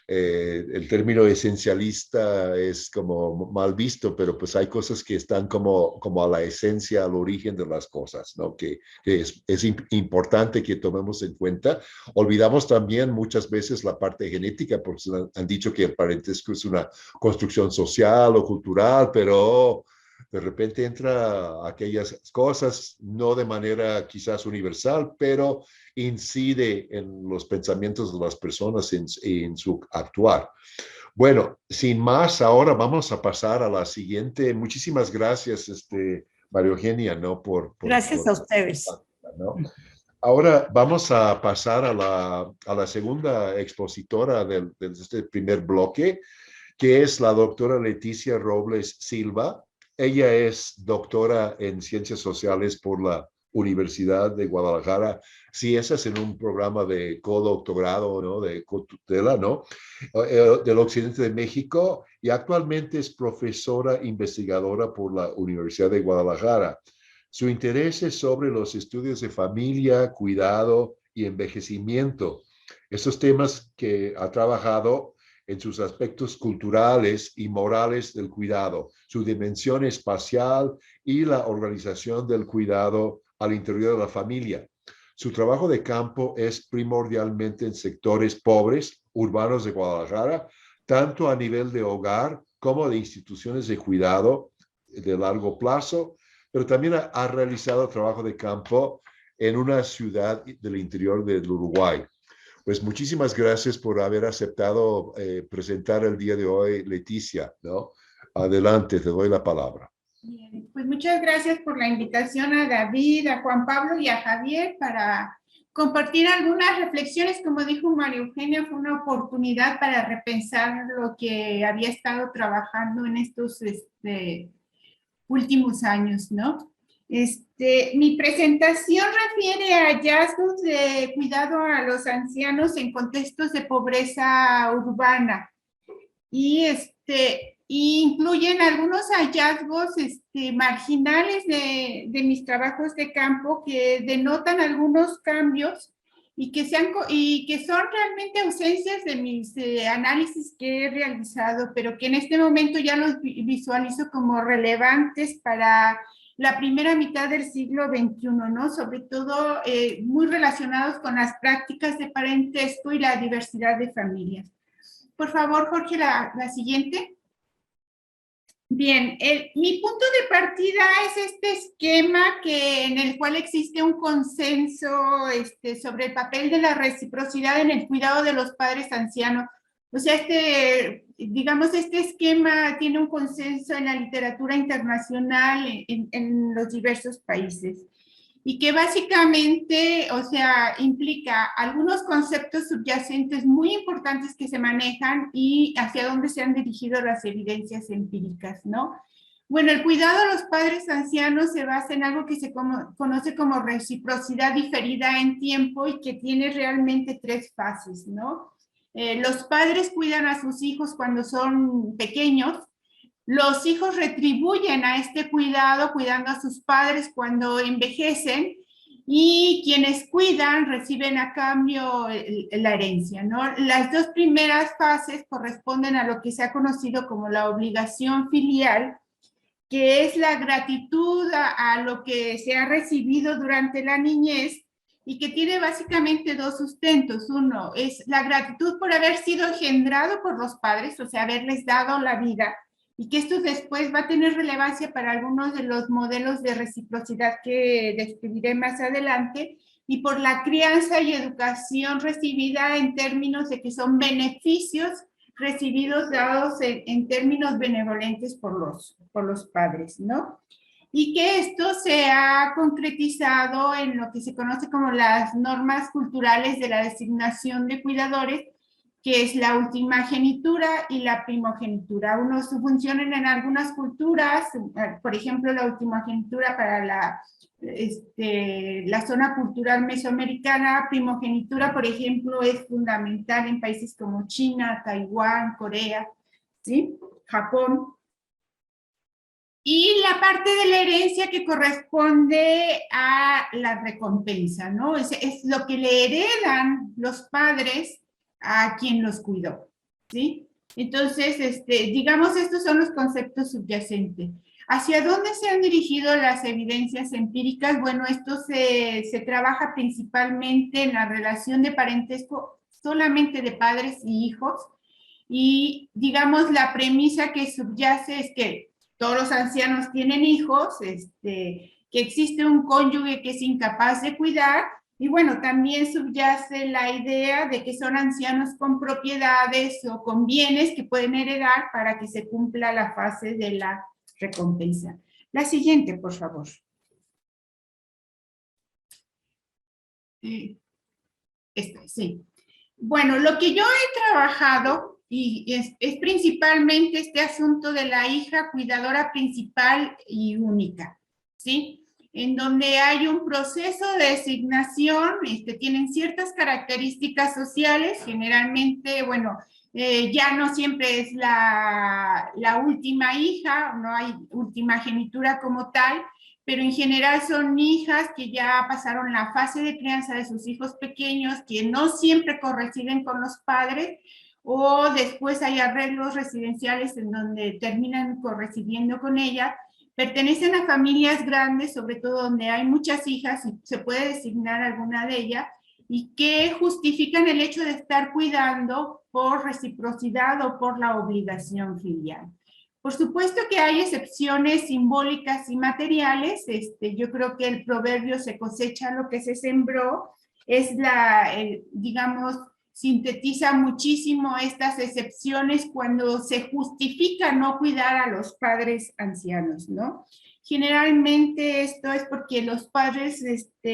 [SPEAKER 2] El término esencialista es como mal visto, pero pues hay cosas que están como a la esencia, al origen de las cosas, ¿no? Que es importante que tomemos en cuenta. Olvidamos también muchas veces la parte genética, porque han dicho que el parentesco es una construcción social o cultural, pero de repente entra aquellas cosas, no de manera quizás universal, pero incide en los pensamientos de las personas en su actuar. Bueno, sin más, ahora vamos a pasar a la siguiente. Muchísimas gracias, María Eugenia, ¿no?
[SPEAKER 3] Gracias a ustedes.
[SPEAKER 2] ¿No? Ahora vamos a pasar a la segunda expositora de este primer bloque, que es la doctora Leticia Robles Silva. Ella es doctora en Ciencias Sociales por la Universidad de Guadalajara, Ciesas, en un programa de codoctorado, ¿no? De cotutela, ¿no? Del occidente de México, y actualmente es profesora investigadora por la Universidad de Guadalajara. Su interés es sobre los estudios de familia, cuidado y envejecimiento. Estos temas que ha trabajado en sus aspectos culturales y morales del cuidado, su dimensión espacial y la organización del cuidado al interior de la familia. Su trabajo de campo es primordialmente en sectores pobres, urbanos de Guadalajara, tanto a nivel de hogar como de instituciones de cuidado de largo plazo, pero también ha realizado trabajo de campo en una ciudad del interior del Uruguay. Pues muchísimas gracias por haber aceptado presentar el día de hoy, Leticia, ¿no? Adelante, te doy la palabra.
[SPEAKER 4] Bien, pues muchas gracias por la invitación a David, a Juan Pablo y a Javier para compartir algunas reflexiones. Como dijo María Eugenia, fue una oportunidad para repensar lo que había estado trabajando en estos últimos años, ¿no? Mi presentación refiere a hallazgos de cuidado a los ancianos en contextos de pobreza urbana y incluyen algunos hallazgos marginales de mis trabajos de campo que denotan algunos cambios y que son realmente ausencias de mis análisis que he realizado, pero que en este momento ya los visualizo como relevantes para la primera mitad del siglo XXI, ¿no? Sobre todo muy relacionados con las prácticas de parentesco y la diversidad de familias. Por favor, Jorge, la siguiente. Bien, mi punto de partida es este esquema en el cual existe un consenso sobre el papel de la reciprocidad en el cuidado de los padres ancianos. O sea, digamos, este esquema tiene un consenso en la literatura internacional en los diversos países y que básicamente, o sea, implica algunos conceptos subyacentes muy importantes que se manejan y hacia dónde se han dirigido las evidencias empíricas, ¿no? Bueno, el cuidado de los padres ancianos se basa en algo que se conoce como reciprocidad diferida en tiempo y que tiene realmente 3 fases, ¿no? Los padres cuidan a sus hijos cuando son pequeños. Los hijos retribuyen a este cuidado cuidando a sus padres cuando envejecen y quienes cuidan reciben a cambio la herencia, ¿no? Las 2 primeras fases corresponden a lo que se ha conocido como la obligación filial, que es la gratitud a lo que se ha recibido durante la niñez y que tiene básicamente 2 sustentos. Uno es la gratitud por haber sido engendrado por los padres, o sea, haberles dado la vida, y que esto después va a tener relevancia para algunos de los modelos de reciprocidad que describiré más adelante, y por la crianza y educación recibida en términos de que son beneficios recibidos dados en términos benevolentes por los padres, ¿no? Y que esto se ha concretizado en lo que se conoce como las normas culturales de la designación de cuidadores, que es la ultimagenitura y la primogenitura. Unos funcionan en algunas culturas, por ejemplo, la ultimagenitura para la zona cultural mesoamericana. Primogenitura, por ejemplo, es fundamental en países como China, Taiwán, Corea, ¿sí? Japón. Y la parte de la herencia que corresponde a la recompensa, ¿no? Es lo que le heredan los padres a quien los cuidó, ¿sí? Entonces, digamos, estos son los conceptos subyacentes. ¿Hacia dónde se han dirigido las evidencias empíricas? Bueno, esto se trabaja principalmente en la relación de parentesco solamente de padres y hijos, y digamos, la premisa que subyace es que todos los ancianos tienen hijos, que existe un cónyuge que es incapaz de cuidar, y bueno, también subyace la idea de que son ancianos con propiedades o con bienes que pueden heredar para que se cumpla la fase de la recompensa. La siguiente, por favor. Esta, sí. Bueno, lo que yo he trabajado y es principalmente este asunto de la hija cuidadora principal y única, ¿sí? En donde hay un proceso de designación, tienen ciertas características sociales, generalmente, bueno, ya no siempre es la última hija, no hay ultimagenitura como tal, pero en general son hijas que ya pasaron la fase de crianza de sus hijos pequeños, que no siempre corresponden con los padres, o después hay arreglos residenciales en donde terminan corresidiendo con ella. Pertenecen a familias grandes, sobre todo donde hay muchas hijas y se puede designar alguna de ellas, y que justifican el hecho de estar cuidando por reciprocidad o por la obligación filial. Por supuesto que hay excepciones simbólicas y materiales. Yo creo que el proverbio se cosecha lo que se sembró, es digamos, sintetiza muchísimo estas excepciones cuando se justifica no cuidar a los padres ancianos, ¿no? Generalmente esto es porque los padres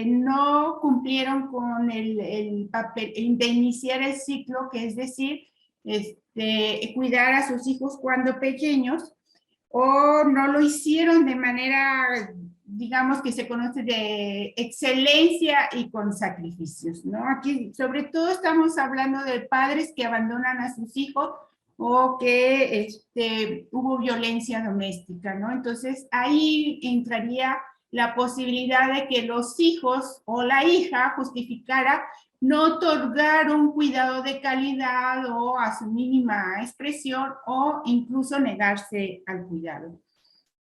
[SPEAKER 4] no cumplieron con el papel de iniciar el ciclo, que es decir, cuidar a sus hijos cuando pequeños, o no lo hicieron de manera, digamos, que se conoce de excelencia y con sacrificios, ¿no? Aquí sobre todo estamos hablando de padres que abandonan a sus hijos o que hubo violencia doméstica, ¿no? Entonces ahí entraría la posibilidad de que los hijos o la hija justificara no otorgar un cuidado de calidad o a su mínima expresión, o incluso negarse al cuidado.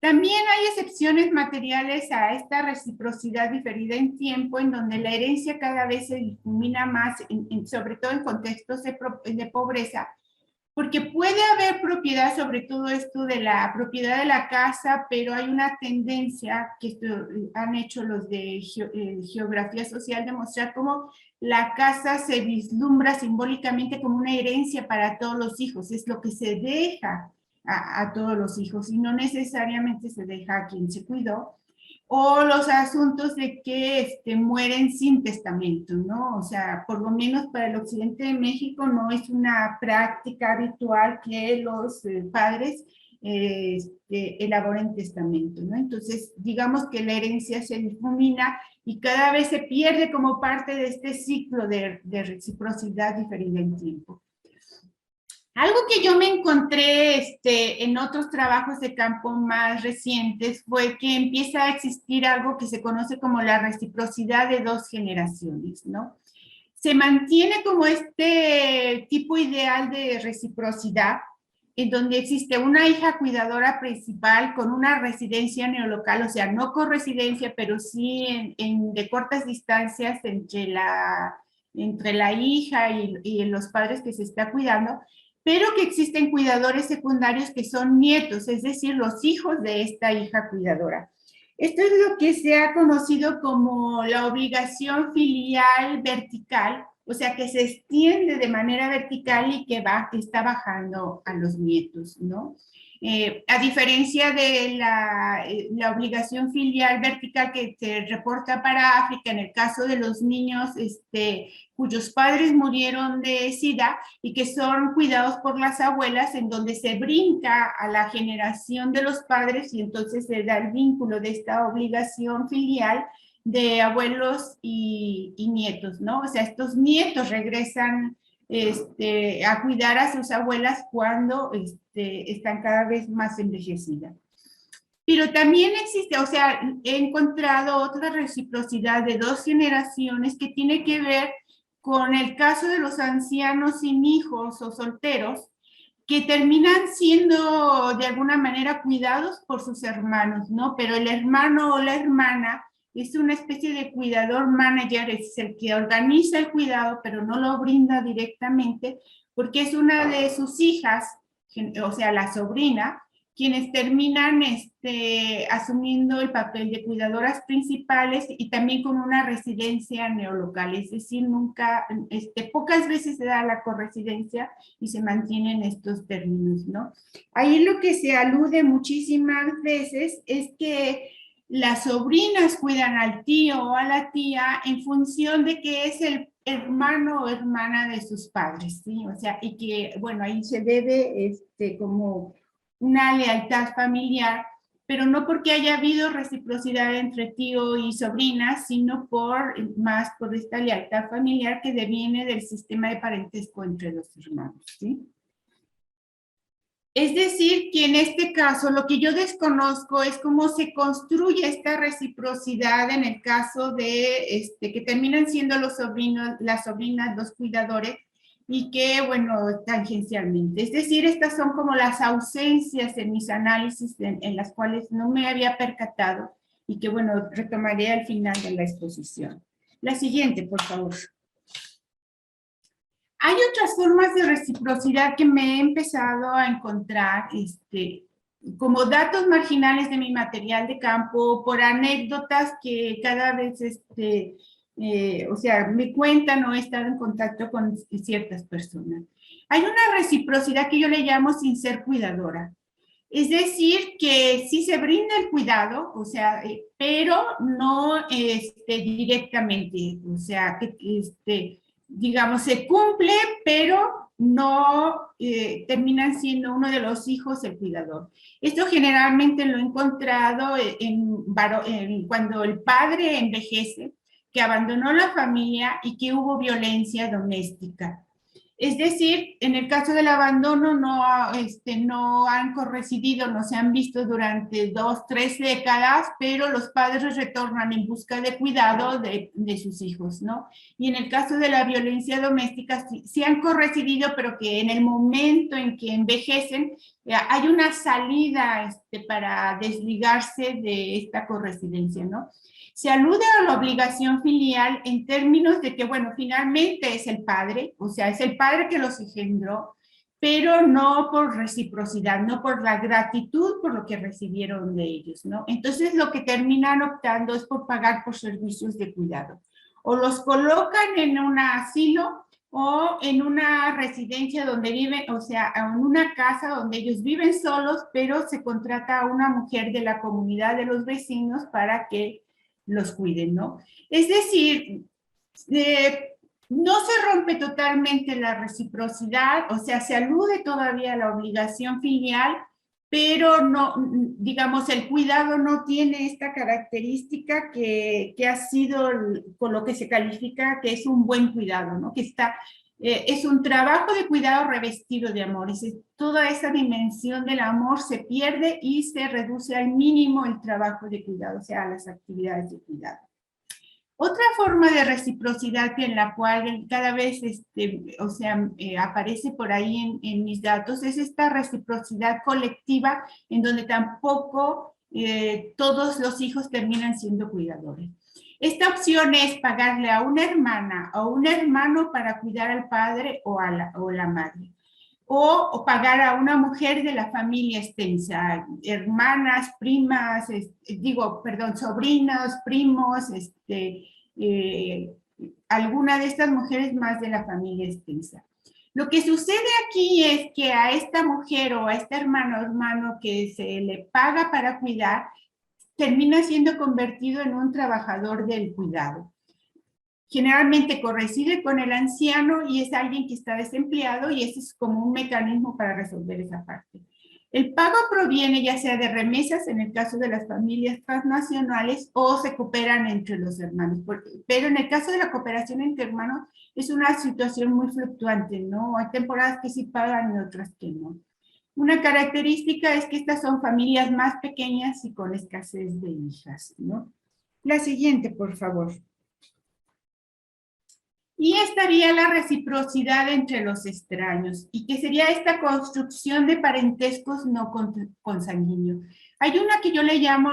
[SPEAKER 4] También hay excepciones materiales a esta reciprocidad diferida en tiempo, en donde la herencia cada vez se difumina más, sobre todo en contextos de pobreza, porque puede haber propiedad, sobre todo esto de la propiedad de la casa, pero hay una tendencia que han hecho los de geografía social, demostrar cómo la casa se vislumbra simbólicamente como una herencia para todos los hijos, es lo que se deja a todos los hijos y no necesariamente se deja a quien se cuidó. O los asuntos de que mueren sin testamento, ¿no? O sea, por lo menos para el occidente de México no es una práctica habitual que los padres elaboren testamento, ¿no? Entonces, digamos que la herencia se difumina y cada vez se pierde como parte de este ciclo de reciprocidad diferida en tiempo. Algo que yo me encontré en otros trabajos de campo más recientes fue que empieza a existir algo que se conoce como la reciprocidad de dos generaciones, ¿no? Se mantiene como este tipo ideal de reciprocidad, en donde existe una hija cuidadora principal con una residencia neolocal, o sea, no corresidencia, pero sí de cortas distancias entre la hija y los padres que se está cuidando, pero que existen cuidadores secundarios que son nietos, es decir, los hijos de esta hija cuidadora. Esto es lo que se ha conocido como la obligación filial vertical, o sea, que se extiende de manera vertical y que está bajando a los nietos, ¿no? A diferencia de la obligación filial vertical que se reporta para África, en el caso de los niños cuyos padres murieron de SIDA y que son cuidados por las abuelas, en donde se brinca a la generación de los padres y entonces se da el vínculo de esta obligación filial de abuelos y nietos, ¿no? O sea, estos nietos regresan a cuidar a sus abuelas cuando están cada vez más envejecidas. Pero también existe, o sea, he encontrado otra reciprocidad de 2 generaciones que tiene que ver con el caso de los ancianos sin hijos o solteros, que terminan siendo de alguna manera cuidados por sus hermanos, ¿no? Pero el hermano o la hermana es una especie de cuidador manager, es el que organiza el cuidado, pero no lo brinda directamente, porque es una de sus hijas, o sea, la sobrina, quienes terminan asumiendo el papel de cuidadoras principales y también con una residencia neolocal, es decir, nunca, pocas veces se da la corresidencia y se mantienen estos términos, ¿no? Ahí lo que se alude muchísimas veces es que las sobrinas cuidan al tío o a la tía en función de que es el hermano o hermana de sus padres, ¿sí? O sea, y que, bueno, ahí se debe como una lealtad familiar, pero no porque haya habido reciprocidad entre tío y sobrina, sino más por esta lealtad familiar que deviene del sistema de parentesco entre los hermanos, ¿sí? Es decir, que en este caso lo que yo desconozco es cómo se construye esta reciprocidad en el caso de que terminan siendo los sobrinos, las sobrinas, los cuidadores, y que, bueno, tangencialmente. Es decir, estas son como las ausencias en mis análisis en las cuales no me había percatado y que, bueno, retomaré al final de la exposición. La siguiente, por favor. Hay otras formas de reciprocidad que me he empezado a encontrar como datos marginales de mi material de campo, por anécdotas que cada vez o sea, me cuentan o he estado en contacto con ciertas personas. Hay una reciprocidad que yo le llamo sin ser cuidadora. Es decir, que sí se brinda el cuidado, o sea, pero no directamente, o sea, que digamos, se cumple, pero no terminan siendo uno de los hijos el cuidador. Esto generalmente lo he encontrado cuando el padre envejece, que abandonó la familia y que hubo violencia doméstica. Es decir, en el caso del abandono no han corresidido, no se han visto durante 2, 3 décadas, pero los padres retornan en busca de cuidado de sus hijos, ¿no? Y en el caso de la violencia doméstica sí han corresidido, pero que en el momento en que envejecen hay una salida para desligarse de esta corresidencia, ¿no? Se alude a la obligación filial en términos de que, bueno, finalmente es el padre, o sea, es el padre que los engendró, pero no por reciprocidad, no por la gratitud por lo que recibieron de ellos, ¿no? Entonces lo que terminan optando es por pagar por servicios de cuidado. O los colocan en un asilo o en una residencia donde viven, o sea, en una casa donde ellos viven solos, pero se contrata a una mujer de la comunidad de los vecinos para que los cuiden, ¿no? Es decir, no se rompe totalmente la reciprocidad, o sea, se alude todavía a la obligación filial, pero no, digamos, el cuidado no tiene esta característica que ha sido con lo que se califica que es un buen cuidado, ¿no? Que es un trabajo de cuidado revestido de amor. Toda esa dimensión del amor se pierde y se reduce al mínimo el trabajo de cuidado, o sea, las actividades de cuidado. Otra forma de reciprocidad en la cual cada vez aparece por ahí en mis datos es esta reciprocidad colectiva en donde tampoco todos los hijos terminan siendo cuidadores. Esta opción es pagarle a una hermana o un hermano para cuidar al padre o la madre. o pagar a una mujer de la familia extensa, hermanas, primas, sobrinos, primos, alguna de estas mujeres más de la familia extensa. Lo que sucede aquí es que a esta mujer o a este hermano que se le paga para cuidar, termina siendo convertido en un trabajador del cuidado. Generalmente coincide con el anciano y es alguien que está desempleado y ese es como un mecanismo para resolver esa parte. El pago proviene ya sea de remesas en el caso de las familias transnacionales o se cooperan entre los hermanos. Pero en el caso de la cooperación entre hermanos es una situación muy fluctuante, ¿no? Hay temporadas que sí pagan y otras que no. Una característica es que estas son familias más pequeñas y con escasez de hijas, ¿no? La siguiente, por favor. Y estaría la reciprocidad entre los extraños, y que sería esta construcción de parentescos no consanguíneos. Hay una que yo le llamo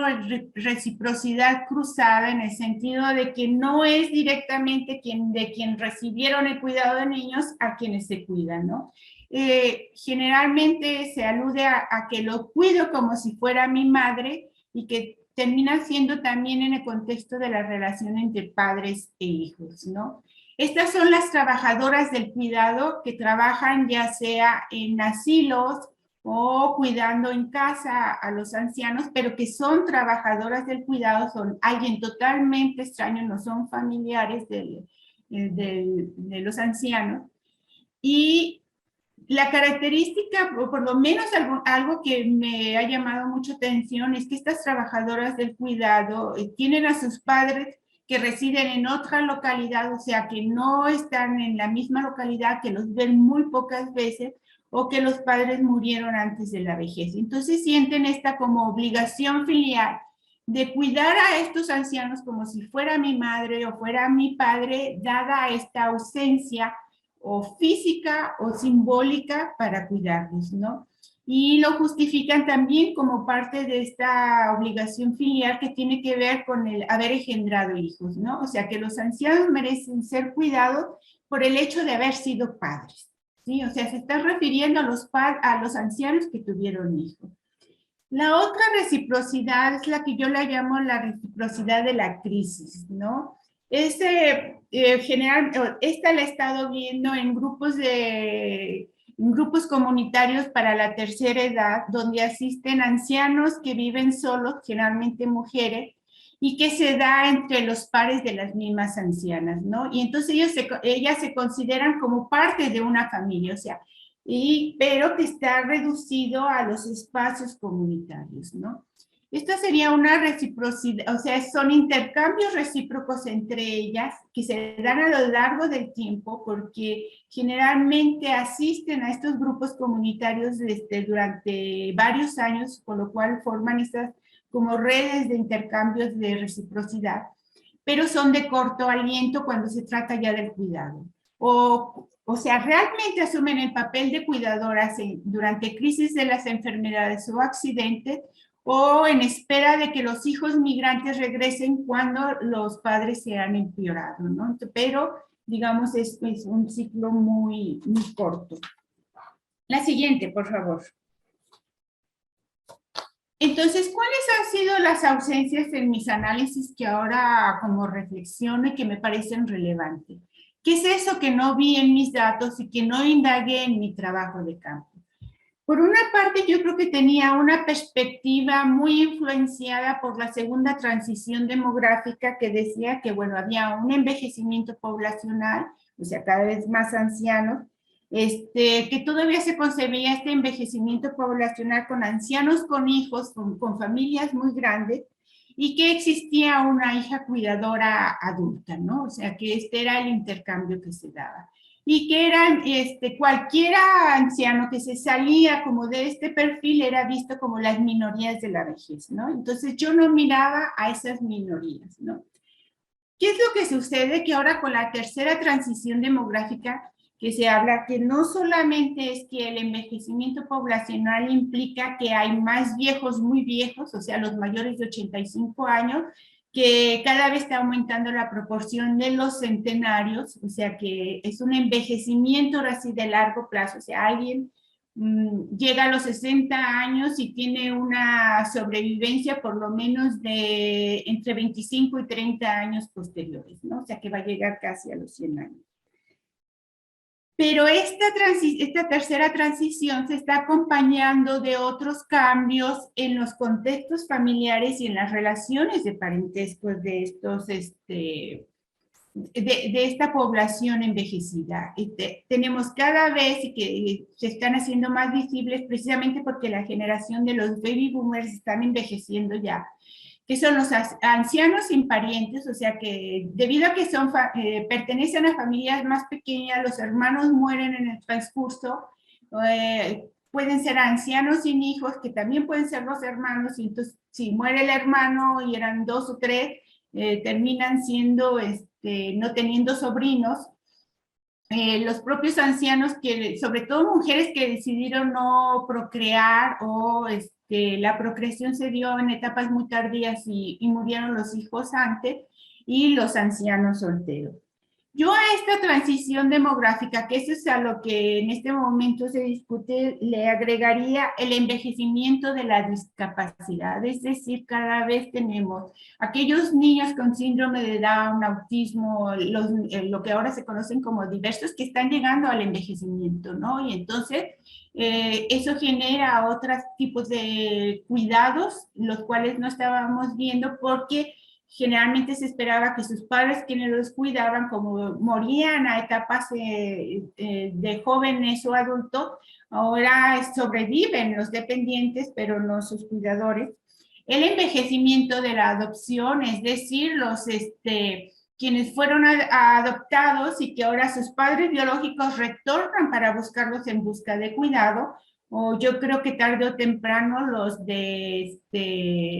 [SPEAKER 4] reciprocidad cruzada, en el sentido de que no es directamente de quien recibieron el cuidado de niños a quienes se cuidan, ¿no? Generalmente se alude a que lo cuido como si fuera mi madre, y que termina siendo también en el contexto de la relación entre padres e hijos, ¿no? Estas son las trabajadoras del cuidado que trabajan ya sea en asilos o cuidando en casa a los ancianos, pero que son trabajadoras del cuidado, son alguien totalmente extraño, no son familiares de los ancianos. Y la característica, o por lo menos algo que me ha llamado mucho atención, es que estas trabajadoras del cuidado tienen a sus padres que residen en otra localidad, o sea, que no están en la misma localidad, que los ven muy pocas veces, o que los padres murieron antes de la vejez. Entonces sienten esta como obligación filial de cuidar a estos ancianos como si fuera mi madre o fuera mi padre, dada esta ausencia o física o simbólica para cuidarlos, ¿no? Y lo justifican también como parte de esta obligación filial que tiene que ver con el haber engendrado hijos, ¿no? O sea, que los ancianos merecen ser cuidados por el hecho de haber sido padres, ¿sí? O sea, se está refiriendo a los ancianos que tuvieron hijos. La otra reciprocidad es la que yo la llamo la reciprocidad de la crisis, ¿no? Esta la he estado viendo en grupos comunitarios para la tercera edad, donde asisten ancianos que viven solos, generalmente mujeres, y que se da entre los pares de las mismas ancianas, ¿no? Y entonces ellas se consideran como parte de una familia, o sea, pero que está reducido a los espacios comunitarios, ¿no? Esta sería una reciprocidad, o sea, son intercambios recíprocos entre ellas que se dan a lo largo del tiempo porque generalmente asisten a estos grupos comunitarios durante varios años, con lo cual forman estas como redes de intercambios de reciprocidad, pero son de corto aliento cuando se trata ya del cuidado. O sea, realmente asumen el papel de cuidadoras durante crisis de las enfermedades o accidentes, o en espera de que los hijos migrantes regresen cuando los padres se han empeorado, ¿no? Pero, digamos, es un ciclo muy, muy corto. La siguiente, por favor. Entonces, ¿cuáles han sido las ausencias en mis análisis que ahora como reflexiono y que me parecen relevantes? ¿Qué es eso que no vi en mis datos y que no indagué en mi trabajo de campo? Por una parte, yo creo que tenía una perspectiva muy influenciada por la segunda transición demográfica que decía que, bueno, había un envejecimiento poblacional, o sea, cada vez más ancianos, que todavía se concebía este envejecimiento poblacional con ancianos con hijos, con familias muy grandes, y que existía una hija cuidadora adulta, ¿no? O sea, que este era el intercambio que se daba. Y que eran, cualquiera anciano que se salía como de este perfil era visto como las minorías de la vejez, ¿no? Entonces yo no miraba a esas minorías, ¿no? ¿Qué es lo que sucede? Que ahora con la tercera transición demográfica que se habla, que no solamente es que el envejecimiento poblacional implica que hay más viejos, muy viejos, o sea, los mayores de 85 años, que cada vez está aumentando la proporción de los centenarios, o sea que es un envejecimiento ahora sí de largo plazo, o sea, alguien llega a los 60 años y tiene una sobrevivencia por lo menos de entre 25 y 30 años posteriores, ¿no? O sea que va a llegar casi a los 100 años. Pero esta tercera transición se está acompañando de otros cambios en los contextos familiares y en las relaciones de parentesco de estos, de esta población envejecida. Tenemos cada vez que se están haciendo más visibles precisamente porque la generación de los baby boomers están envejeciendo ya, que son los ancianos sin parientes, o sea que debido a que pertenecen a familias más pequeñas, los hermanos mueren en el transcurso, pueden ser ancianos sin hijos, que también pueden ser los hermanos, y entonces si muere el hermano y eran 2 o 3, terminan siendo, no teniendo sobrinos. Los propios ancianos, sobre todo mujeres que decidieron no procrear o la procreación se dio en etapas muy tardías y murieron los hijos antes, y los ancianos solteros. Yo a esta transición demográfica, que eso es a lo que en este momento se discute, le agregaría el envejecimiento de la discapacidad. Es decir, cada vez tenemos aquellos niños con síndrome de Down, autismo, lo que ahora se conocen como diversos, que están llegando al envejecimiento, ¿no? Y entonces eso genera otros tipos de cuidados, los cuales no estábamos viendo porque generalmente se esperaba que sus padres, quienes los cuidaban, como morían a etapas de jóvenes o adultos, ahora sobreviven los dependientes, pero no sus cuidadores. El envejecimiento de la adopción, es decir, quienes fueron adoptados y que ahora sus padres biológicos retornan para buscarlos en busca de cuidado, o yo creo que tarde o temprano los de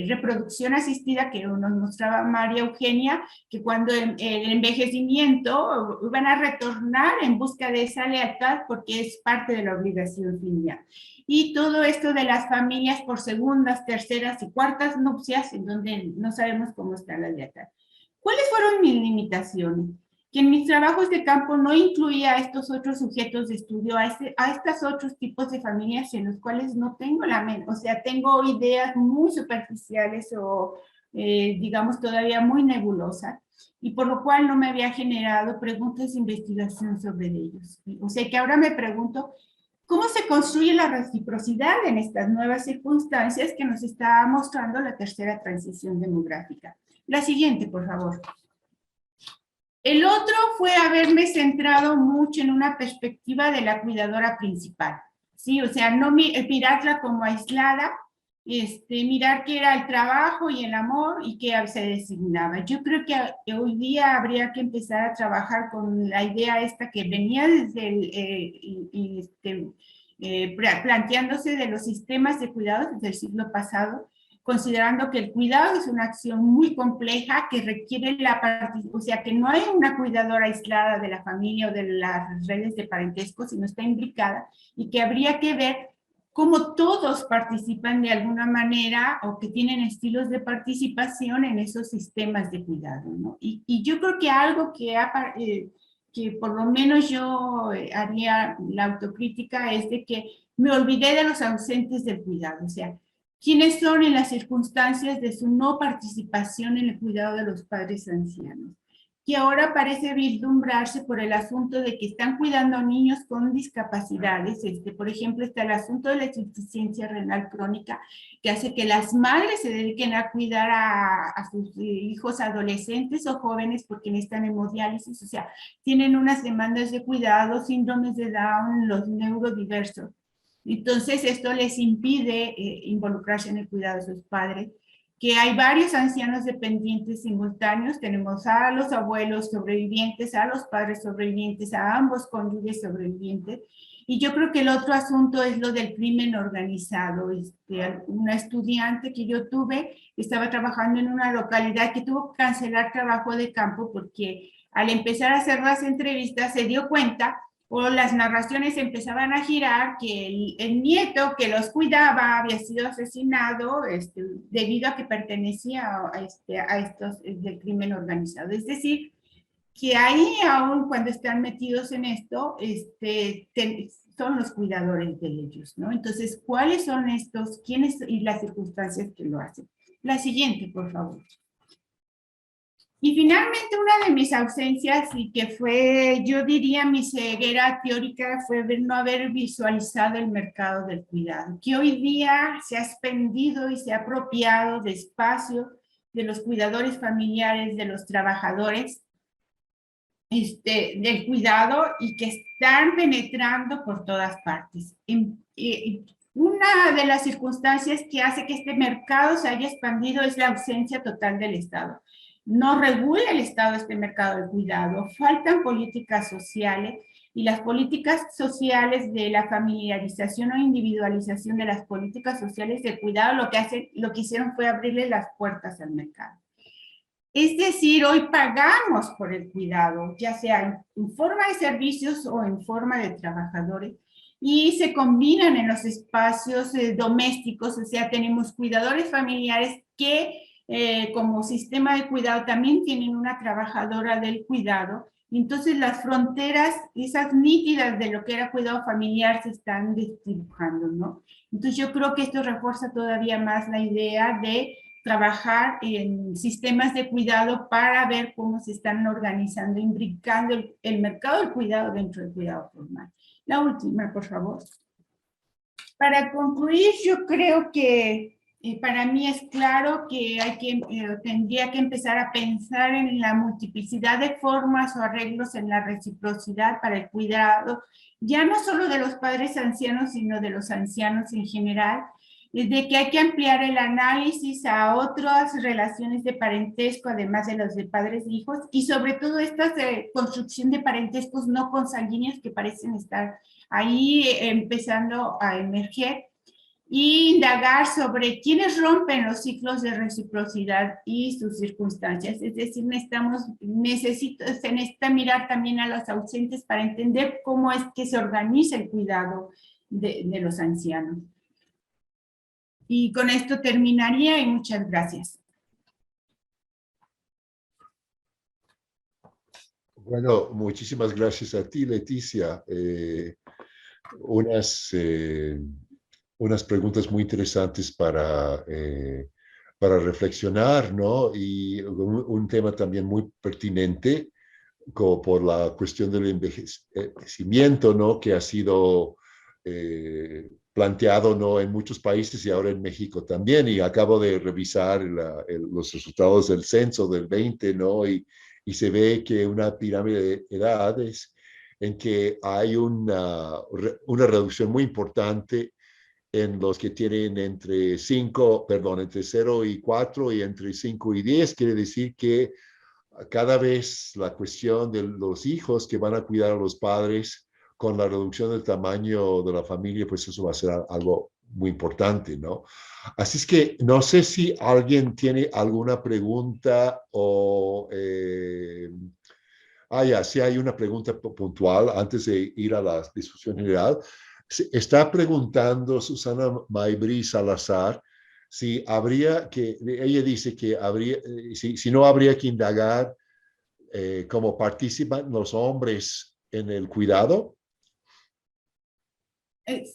[SPEAKER 4] reproducción asistida, que nos mostraba María Eugenia, que cuando el envejecimiento van a retornar en busca de esa lealtad porque es parte de la obligación filial. Y todo esto de las familias por segundas, terceras y cuartas nupcias, en donde no sabemos cómo está la lealtad. ¿Cuáles fueron mis limitaciones? Que en mis trabajos de campo no incluía a estos otros sujetos de estudio, a estos otros tipos de familias en los cuales no tengo la mente, o sea, tengo ideas muy superficiales o, digamos, todavía muy nebulosas, y por lo cual no me había generado preguntas de investigación sobre ellos. O sea, que ahora me pregunto, ¿cómo se construye la reciprocidad en estas nuevas circunstancias que nos está mostrando la tercera transición demográfica? La siguiente, por favor. El otro fue haberme centrado mucho en una perspectiva de la cuidadora principal, ¿sí? O sea, no mirarla como aislada, mirar qué era el trabajo y el amor y qué se designaba. Yo creo que hoy día habría que empezar a trabajar con la idea esta que venía desde planteándose de los sistemas de cuidados desde el siglo pasado, considerando que el cuidado es una acción muy compleja que requiere o sea, que no hay una cuidadora aislada de la familia o de las redes de parentesco, sino está implicada, y que habría que ver cómo todos participan de alguna manera o que tienen estilos de participación en esos sistemas de cuidado, ¿no? Y yo creo que algo que por lo menos yo haría la autocrítica es de que me olvidé de los ausentes del cuidado, o sea, ¿quiénes son en las circunstancias de su no participación en el cuidado de los padres ancianos? Que ahora parece vislumbrarse por el asunto de que están cuidando a niños con discapacidades. Por ejemplo, está el asunto de la insuficiencia renal crónica, que hace que las madres se dediquen a cuidar a sus hijos adolescentes o jóvenes porque necesitan hemodiálisis, o sea, tienen unas demandas de cuidado, síndromes de Down, los neurodiversos. Entonces, esto les impide involucrarse en el cuidado de sus padres, que hay varios ancianos dependientes simultáneos, tenemos a los abuelos sobrevivientes, a los padres sobrevivientes, a ambos cónyuges sobrevivientes, y yo creo que el otro asunto es lo del crimen organizado. Una estudiante que yo tuve estaba trabajando en una localidad que tuvo que cancelar trabajo de campo porque al empezar a hacer las entrevistas se dio cuenta o las narraciones empezaban a girar que el nieto que los cuidaba había sido asesinado debido a que pertenecía a estos del crimen organizado. Es decir, que ahí aún cuando están metidos en esto, son los cuidadores de ellos, ¿no? Entonces, ¿cuáles son estos, quiénes y las circunstancias que lo hacen? La siguiente, por favor. Y finalmente, una de mis ausencias y que fue, yo diría, mi ceguera teórica fue no haber visualizado el mercado del cuidado, que hoy día se ha expandido y se ha apropiado de espacio de los cuidadores familiares, de los trabajadores del cuidado y que están penetrando por todas partes. Una de las circunstancias que hace que este mercado se haya expandido es la ausencia total del Estado. No regula el Estado este mercado del cuidado, faltan políticas sociales y las políticas sociales de la familiarización o individualización de las políticas sociales de cuidado lo que hicieron fue abrirle las puertas al mercado. Es decir, hoy pagamos por el cuidado, ya sea en forma de servicios o en forma de trabajadores, y se combinan en los espacios domésticos, o sea, tenemos cuidadores familiares que como sistema de cuidado también tienen una trabajadora del cuidado, y entonces las fronteras, esas nítidas de lo que era cuidado familiar se están desdibujando, ¿no? Entonces yo creo que esto refuerza todavía más la idea de trabajar en sistemas de cuidado para ver cómo se están organizando, imbricando el mercado del cuidado dentro del cuidado formal. La última, por favor. Para concluir, yo creo que para mí es claro que tendría que empezar a pensar en la multiplicidad de formas o arreglos en la reciprocidad para el cuidado, ya no solo de los padres ancianos, sino de los ancianos en general, de que hay que ampliar el análisis a otras relaciones de parentesco, además de los de padres e hijos, y sobre todo esta construcción de parentescos no consanguíneos que parecen estar ahí empezando a emerger, y indagar sobre quiénes rompen los ciclos de reciprocidad y sus circunstancias. Es decir, se necesita mirar también a los ausentes para entender cómo es que se organiza el cuidado de los ancianos. Y con esto terminaría y muchas gracias.
[SPEAKER 2] Bueno, muchísimas gracias a ti, Leticia. Unas preguntas muy interesantes para reflexionar, ¿no? Y un tema también muy pertinente como por la cuestión del envejecimiento, ¿no? Que ha sido planteado, ¿no? En muchos países y ahora en México también. Y acabo de revisar los resultados del censo del 20, ¿no? Y se ve que una pirámide de edades en que hay una reducción muy importante en los que tienen entre 0 y 4 y entre 5 y 10. Quiere decir que cada vez la cuestión de los hijos que van a cuidar a los padres con la reducción del tamaño de la familia, pues eso va a ser algo muy importante, ¿no? Así es que no sé si alguien tiene alguna pregunta o... sí hay una pregunta puntual antes de ir a la discusión general. Está preguntando Susana Maibrí Salazar si habría que, ella dice que habría, si no habría que indagar cómo participan los hombres en el cuidado.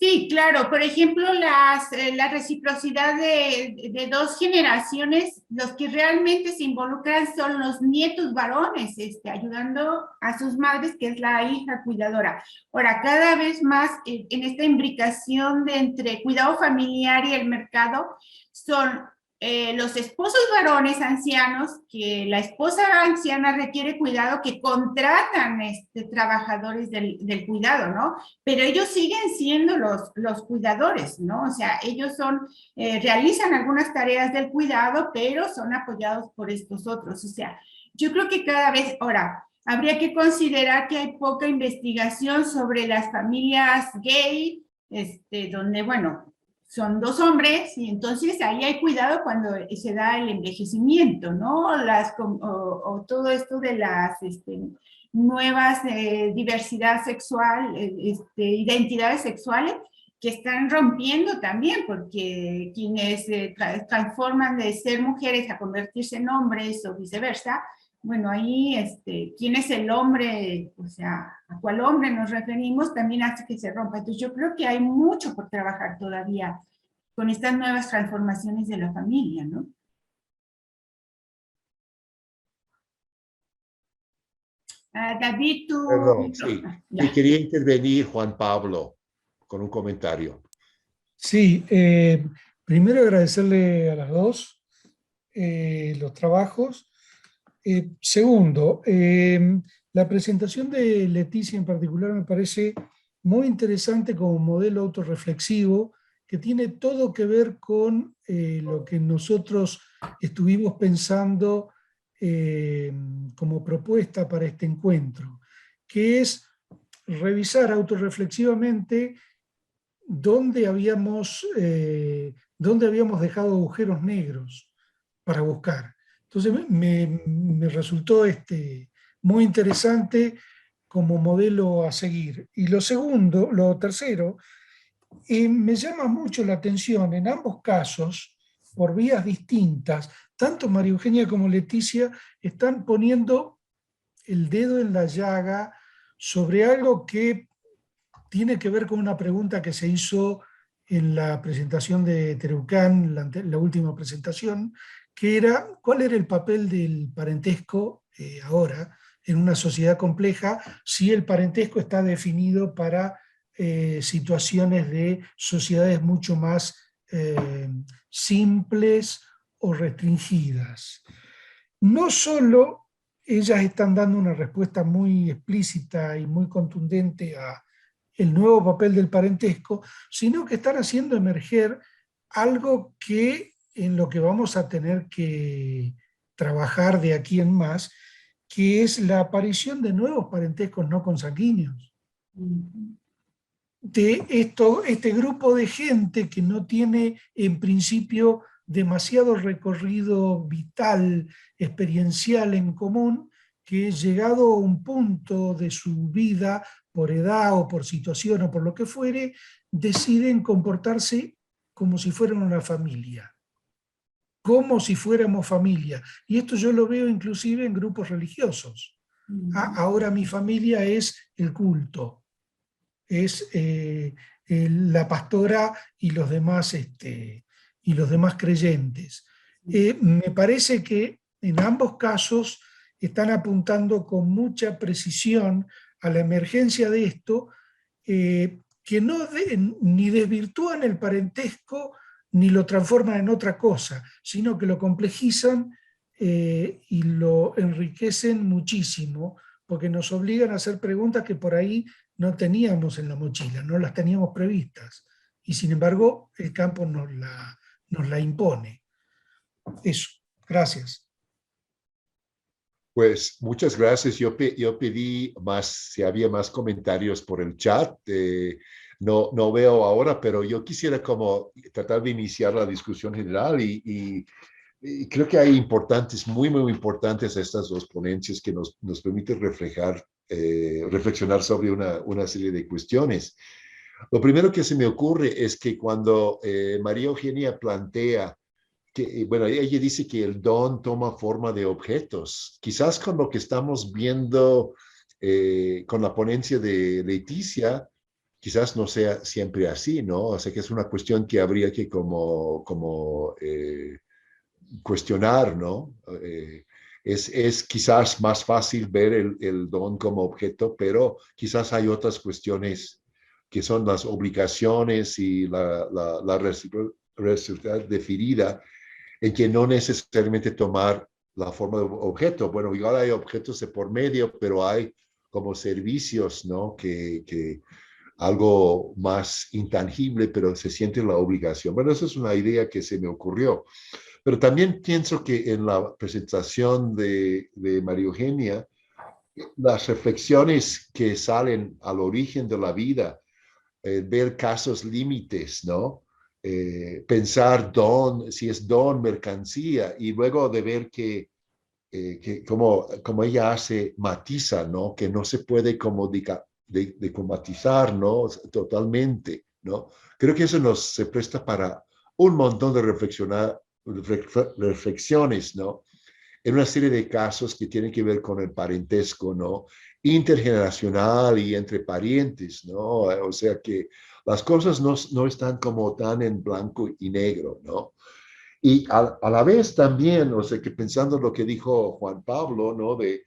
[SPEAKER 4] Sí, claro. Por ejemplo, la reciprocidad de dos generaciones, los que realmente se involucran son los nietos varones, ayudando a sus madres, que es la hija cuidadora. Ahora, cada vez más en esta imbricación entre cuidado familiar y el mercado, son los esposos varones ancianos, que la esposa anciana requiere cuidado, que contratan trabajadores del cuidado, ¿no? Pero ellos siguen siendo los cuidadores, ¿no? O sea, ellos realizan algunas tareas del cuidado, pero son apoyados por estos otros. O sea, yo creo que cada vez, ahora, habría que considerar que hay poca investigación sobre las familias gay, donde, bueno, son dos hombres, y entonces ahí hay cuidado cuando se da el envejecimiento, ¿no? O todo esto de las nuevas diversidad sexual, identidades sexuales, que están rompiendo también, porque quienes transforman de ser mujeres a convertirse en hombres o viceversa, bueno, ahí, quién es el hombre, o sea, a cuál hombre nos referimos, también hace que se rompa. Entonces yo creo que hay mucho por trabajar todavía con estas nuevas transformaciones de la familia, ¿no? David, tú...
[SPEAKER 2] Perdón, sí.
[SPEAKER 4] Ya.
[SPEAKER 2] Y quería intervenir Juan Pablo con un comentario.
[SPEAKER 1] Sí, primero agradecerle a las dos los trabajos. Segundo, la presentación de Leticia en particular me parece muy interesante como modelo autorreflexivo que tiene todo que ver con lo que nosotros estuvimos pensando como propuesta para este encuentro, que es revisar autorreflexivamente dónde habíamos dejado agujeros negros para buscar. Entonces me resultó muy interesante como modelo a seguir. Y lo tercero, me llama mucho la atención en ambos casos, por vías distintas, tanto María Eugenia como Leticia están poniendo el dedo en la llaga sobre algo que tiene que ver con una pregunta que se hizo en la presentación de Terucán, la última presentación, que era cuál era el papel del parentesco ahora en una sociedad compleja, si el parentesco está definido para situaciones de sociedades mucho más simples o restringidas. No solo ellas están dando una respuesta muy explícita y muy contundente a el nuevo papel del parentesco, sino que están haciendo emerger algo que en lo que vamos a tener que trabajar de aquí en más, que es la aparición de nuevos parentescos no consanguíneos. De este grupo de gente que no tiene en principio demasiado recorrido vital, experiencial en común, que llegado a un punto de su vida, por edad o por situación o por lo que fuere, deciden comportarse como si fueran una familia, como si fuéramos familia. Y esto yo lo veo inclusive en grupos religiosos. Ahora mi familia es el culto, es la pastora y los demás creyentes. Me parece que en ambos casos están apuntando con mucha precisión a la emergencia de esto, que ni desvirtúan el parentesco ni lo transforman en otra cosa, sino que lo complejizan y lo enriquecen muchísimo, porque nos obligan a hacer preguntas que por ahí no teníamos en la mochila, no las teníamos previstas, y sin embargo el campo nos la impone. Eso, gracias.
[SPEAKER 2] Pues muchas gracias. Yo pedí más, si había más comentarios por el chat. No veo ahora, pero yo quisiera como tratar de iniciar la discusión general y creo que hay muy importantes estas dos ponencias que nos permiten reflexionar sobre una serie de cuestiones. Lo primero que se me ocurre es que cuando María Eugenia plantea que, bueno, ella dice que el don toma forma de objetos. Quizás con lo que estamos viendo con la ponencia de Leticia, quizás no sea siempre así, ¿no? O sea que es una cuestión que habría que como cuestionar, ¿no? Es quizás más fácil ver el don como objeto, pero quizás hay otras cuestiones que son las obligaciones y la reciprocidad definida, en que no necesariamente tomar la forma de objeto. Bueno, igual hay objetos de por medio, pero hay como servicios, ¿no? Que algo más intangible, pero se siente la obligación. Bueno, esa es una idea que se me ocurrió. Pero también pienso que en la presentación de María Eugenia, las reflexiones que salen al origen de la vida, ver casos límites, ¿no? Pensar si es don, mercancía, y luego de ver que como ella matiza, ¿no? Que no se puede como matizar, ¿no? Totalmente, ¿no? Creo que eso se presta para un montón de reflexiones, ¿no? en una serie de casos que tienen que ver con el parentesco, ¿no? Intergeneracional y entre parientes, ¿no? O sea que las cosas no están como tan en blanco y negro, ¿no? Y a la vez también, o sea que pensando en lo que dijo Juan Pablo, ¿no? De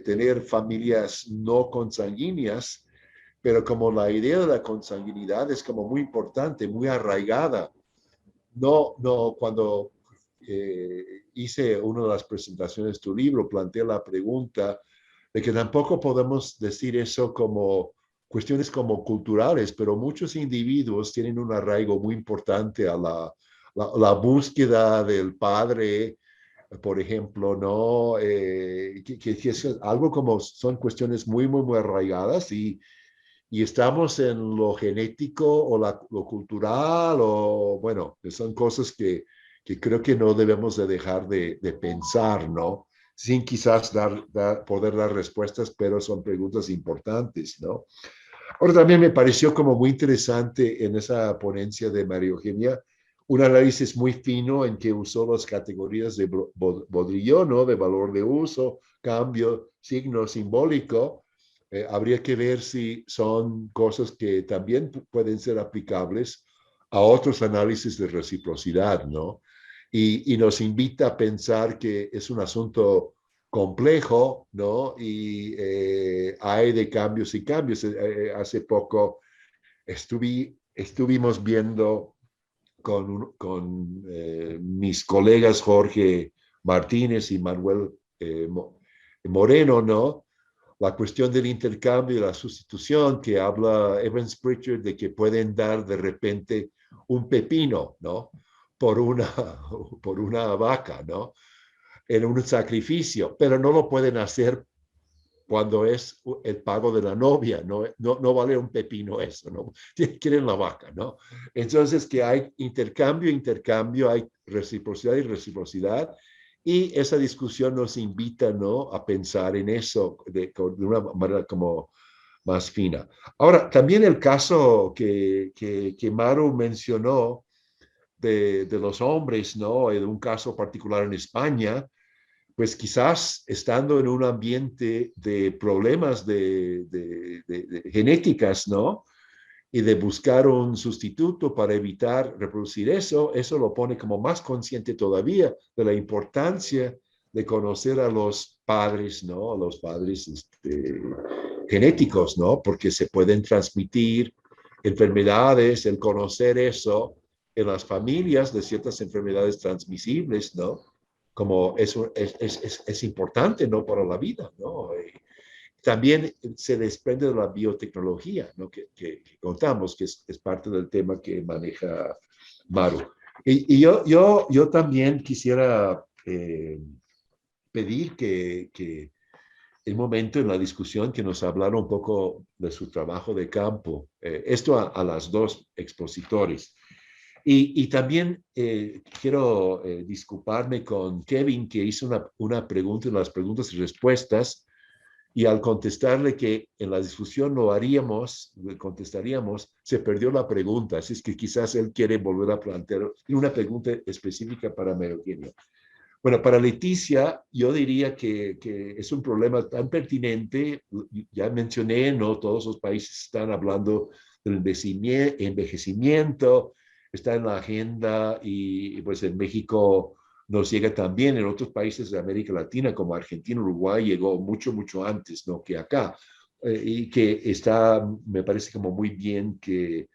[SPEAKER 2] tener familias no consanguíneas, pero como la idea de la consanguinidad es como muy importante, muy arraigada. No, cuando hice una de las presentaciones de tu libro, planteé la pregunta de que tampoco podemos decir eso como cuestiones como culturales, pero muchos individuos tienen un arraigo muy importante a la búsqueda del padre, por ejemplo, ¿no? Que es algo como son cuestiones muy arraigadas y estamos en lo genético o lo cultural o, bueno, son cosas que creo que no debemos de dejar de pensar, ¿no? Sin quizás poder dar respuestas, pero son preguntas importantes, ¿no? Ahora también me pareció como muy interesante en esa ponencia de María Eugenia, un análisis muy fino en que usó las categorías de Baudrillard, ¿no? De valor de uso, cambio, signo simbólico. Habría que ver si son cosas que también pueden ser aplicables a otros análisis de reciprocidad, ¿no? Y nos invita a pensar que es un asunto complejo, ¿no? Y hay de cambios y cambios. Hace poco estuvimos viendo con mis colegas Jorge Martínez y Manuel Moreno, ¿no? La cuestión del intercambio y la sustitución que habla Evans Pritchard de que pueden dar de repente un pepino, ¿no? Por una, por una vaca, ¿no? En un sacrificio, pero no lo pueden hacer cuando es el pago de la novia, no vale un pepino eso, ¿no? Quieren la vaca, ¿no? Entonces que hay intercambio, hay reciprocidad y reciprocidad, y esa discusión nos invita, ¿no? A pensar en eso de una manera como más fina. Ahora, también el caso que Maru mencionó de los hombres, ¿no? De un caso particular en España, pues quizás estando en un ambiente de problemas de genéticas, ¿no? Y de buscar un sustituto para evitar reproducir eso lo pone como más consciente todavía de la importancia de conocer a los padres, ¿no? A los padres genéticos, ¿no? Porque se pueden transmitir enfermedades, el conocer eso en las familias de ciertas enfermedades transmisibles, ¿no? Como eso es importante, ¿no? Para la vida, ¿no? También se desprende de la biotecnología, ¿no? que contamos, que es parte del tema que maneja Maru. Y yo también quisiera pedir que el momento en la discusión que nos hablara un poco de su trabajo de campo, esto a las dos expositores. Y también quiero disculparme con Kevin, que hizo una pregunta en las preguntas y respuestas, y al contestarle que en la discusión lo haríamos, contestaríamos, se perdió la pregunta. Así es que quizás él quiere volver a plantear una pregunta específica para María Eugenia. Bueno, para Leticia, yo diría que es un problema tan pertinente. Ya mencioné, no todos los países están hablando del envejecimiento, está en la agenda y pues en México nos llega también, en otros países de América Latina como Argentina, Uruguay, llegó mucho antes, ¿no? Que acá. Y que está, me parece como muy bien que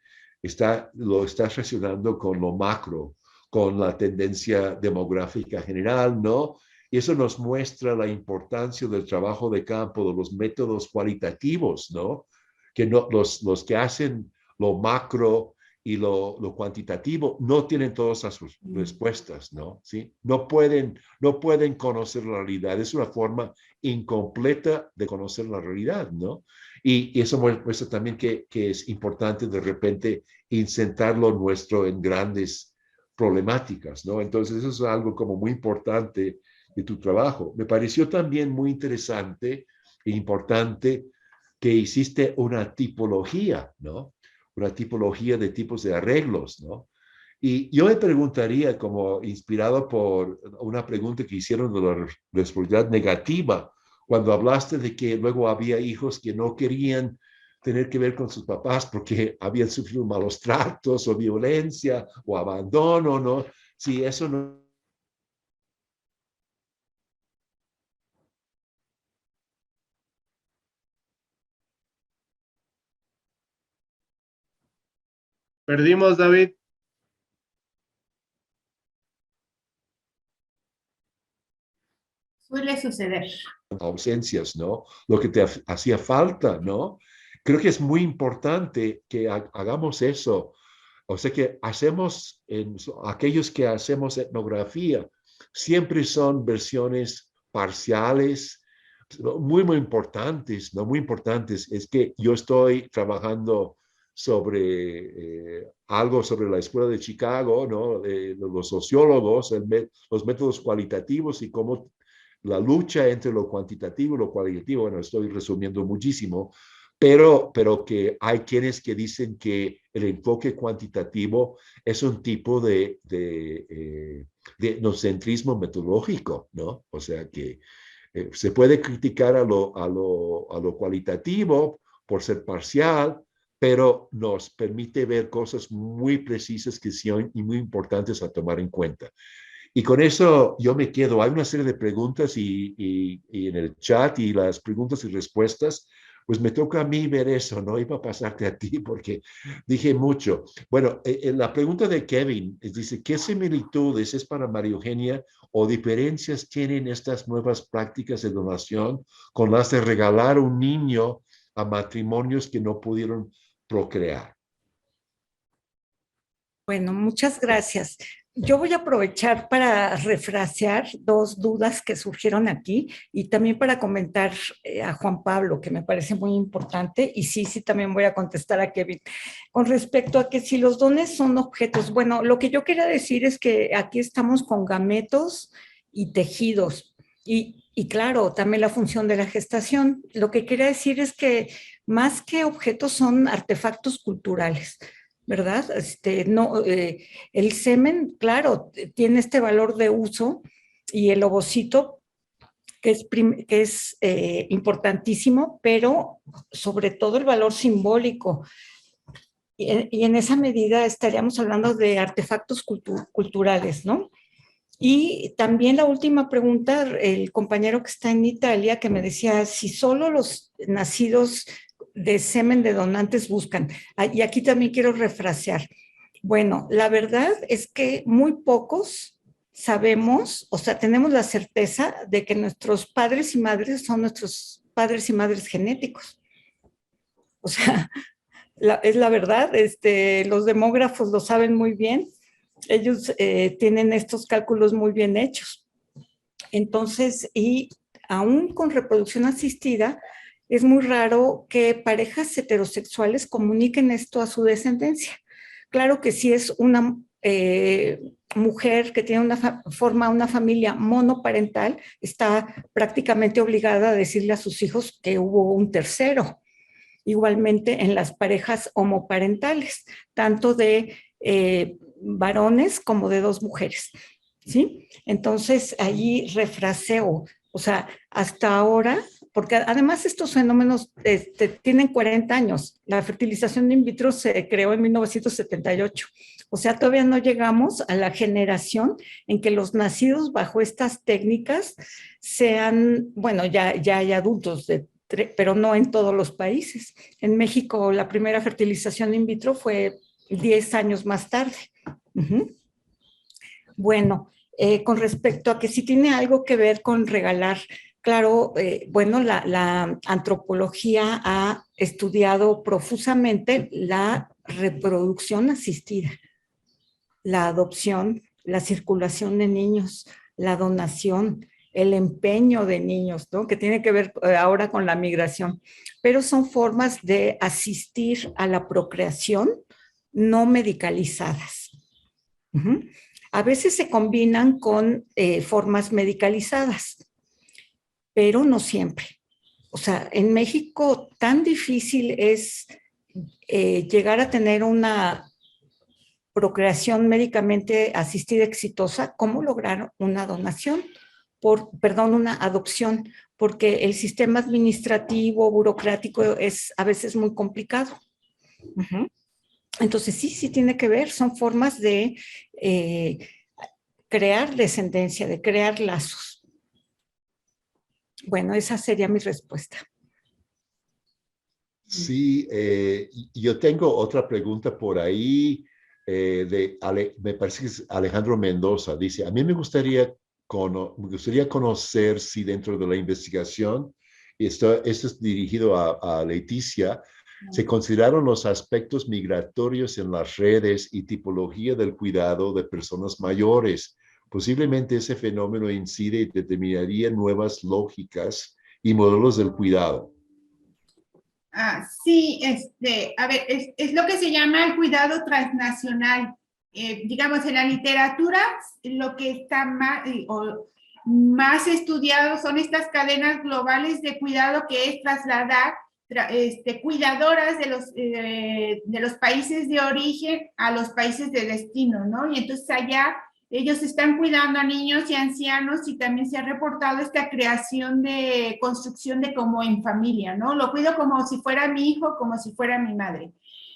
[SPEAKER 2] lo está relacionando con lo macro, con la tendencia demográfica general, ¿no? Y eso nos muestra la importancia del trabajo de campo, de los métodos cualitativos, ¿no? Que no, los que hacen lo macro y lo cuantitativo no tienen todas las respuestas, ¿no? ¿Sí? No pueden conocer la realidad. Es una forma incompleta de conocer la realidad, ¿no? Y eso muestra también que es importante de repente insertar lo nuestro en grandes problemáticas, ¿no? Entonces eso es algo como muy importante de tu trabajo. Me pareció también muy interesante e importante que hiciste una tipología, ¿no? Una tipología de tipos de arreglos, ¿no?
[SPEAKER 5] Y yo me preguntaría, como inspirado por una pregunta que hicieron de la responsabilidad negativa, cuando hablaste de que luego había hijos que no querían tener que ver con sus papás porque habían sufrido malos tratos o violencia o abandono, ¿no? Sí, eso no.
[SPEAKER 6] Perdimos, David.
[SPEAKER 4] Suele suceder.
[SPEAKER 5] Ausencias, ¿no? Lo que te hacía falta, ¿no? Creo que es muy importante que hagamos eso. O sea que hacemos, aquellos que hacemos etnografía, siempre son versiones parciales, muy, muy importantes, ¿no? Muy importantes. Es que yo estoy trabajando sobre algo sobre la Escuela de Chicago, ¿no? Los sociólogos, los métodos cualitativos y cómo la lucha entre lo cuantitativo y lo cualitativo, bueno, estoy resumiendo muchísimo, pero que hay quienes que dicen que el enfoque cuantitativo es un tipo de etnocentrismo metodológico, ¿no? O sea que se puede criticar a lo cualitativo por ser parcial, pero nos permite ver cosas muy precisas que son y muy importantes a tomar en cuenta. Y con eso yo me quedo. Hay una serie de preguntas y en el chat y las preguntas y respuestas, pues me toca a mí ver eso, no iba a pasarte a ti porque dije mucho. Bueno, la pregunta de Kevin dice, ¿qué similitudes es para María Eugenia o diferencias tienen estas nuevas prácticas de donación con las de regalar un niño a matrimonios que no pudieron procrear?
[SPEAKER 3] Bueno, muchas gracias. Yo voy a aprovechar para refrasear dos dudas que surgieron aquí y también para comentar a Juan Pablo, que me parece muy importante, y sí, también voy a contestar a Kevin. Con respecto a que si los dones son objetos, bueno, lo que yo quería decir es que aquí estamos con gametos y tejidos, y claro, también la función de la gestación. Lo que quería decir es que más que objetos son artefactos culturales, ¿verdad? No, el semen, claro, tiene este valor de uso y el ovocito, que es importantísimo, pero sobre todo el valor simbólico. Y en esa medida estaríamos hablando de artefactos culturales, ¿no? Y también la última pregunta, el compañero que está en Italia, que me decía si solo los nacidos de semen de donantes buscan. Y aquí también quiero refrasear. Bueno, la verdad es que muy pocos sabemos, o sea, tenemos la certeza de que nuestros padres y madres son nuestros padres y madres genéticos. O sea, es la verdad, los demógrafos lo saben muy bien, ellos tienen estos cálculos muy bien hechos. Entonces, y aún con reproducción asistida, es muy raro que parejas heterosexuales comuniquen esto a su descendencia. Claro que si es una mujer que tiene forma una familia monoparental, está prácticamente obligada a decirle a sus hijos que hubo un tercero. Igualmente en las parejas homoparentales, tanto de varones como de dos mujeres, ¿sí? Entonces, allí refraseo, o sea, hasta ahora, porque además estos fenómenos tienen 40 años, la fertilización in vitro se creó en 1978, o sea, todavía no llegamos a la generación en que los nacidos bajo estas técnicas sean, bueno, ya hay adultos pero no en todos los países. En México la primera fertilización in vitro fue 10 años más tarde. Bueno, con respecto a que sí tiene algo que ver con regalar, claro, bueno, la antropología ha estudiado profusamente la reproducción asistida, la adopción, la circulación de niños, la donación, el empeño de niños, ¿no? Que tiene que ver ahora con la migración, pero son formas de asistir a la procreación no medicalizadas. A veces se combinan con formas medicalizadas, pero no siempre. O sea, en México tan difícil es llegar a tener una procreación médicamente asistida exitosa, cómo lograr una donación, una adopción, porque el sistema administrativo, burocrático es a veces muy complicado. Entonces sí tiene que ver, son formas de crear descendencia, de crear lazos. Bueno, esa sería mi respuesta.
[SPEAKER 5] Sí, yo tengo otra pregunta por ahí me parece que es Alejandro Mendoza. Dice, a mí me gustaría conocer si dentro de la investigación, y esto es dirigido a Leticia, se consideraron los aspectos migratorios en las redes y tipología del cuidado de personas mayores. Posiblemente ese fenómeno incide y determinaría nuevas lógicas y modelos del cuidado.
[SPEAKER 4] Sí, a ver, es lo que se llama el cuidado transnacional. Digamos, en la literatura, lo que está más estudiado son estas cadenas globales de cuidado, que es trasladar cuidadoras de los países de origen a los países de destino, ¿no? Y entonces allá ellos están cuidando a niños y ancianos, y también se ha reportado esta creación de construcción de como en familia, ¿no? Lo cuido como si fuera mi hijo, como si fuera mi madre.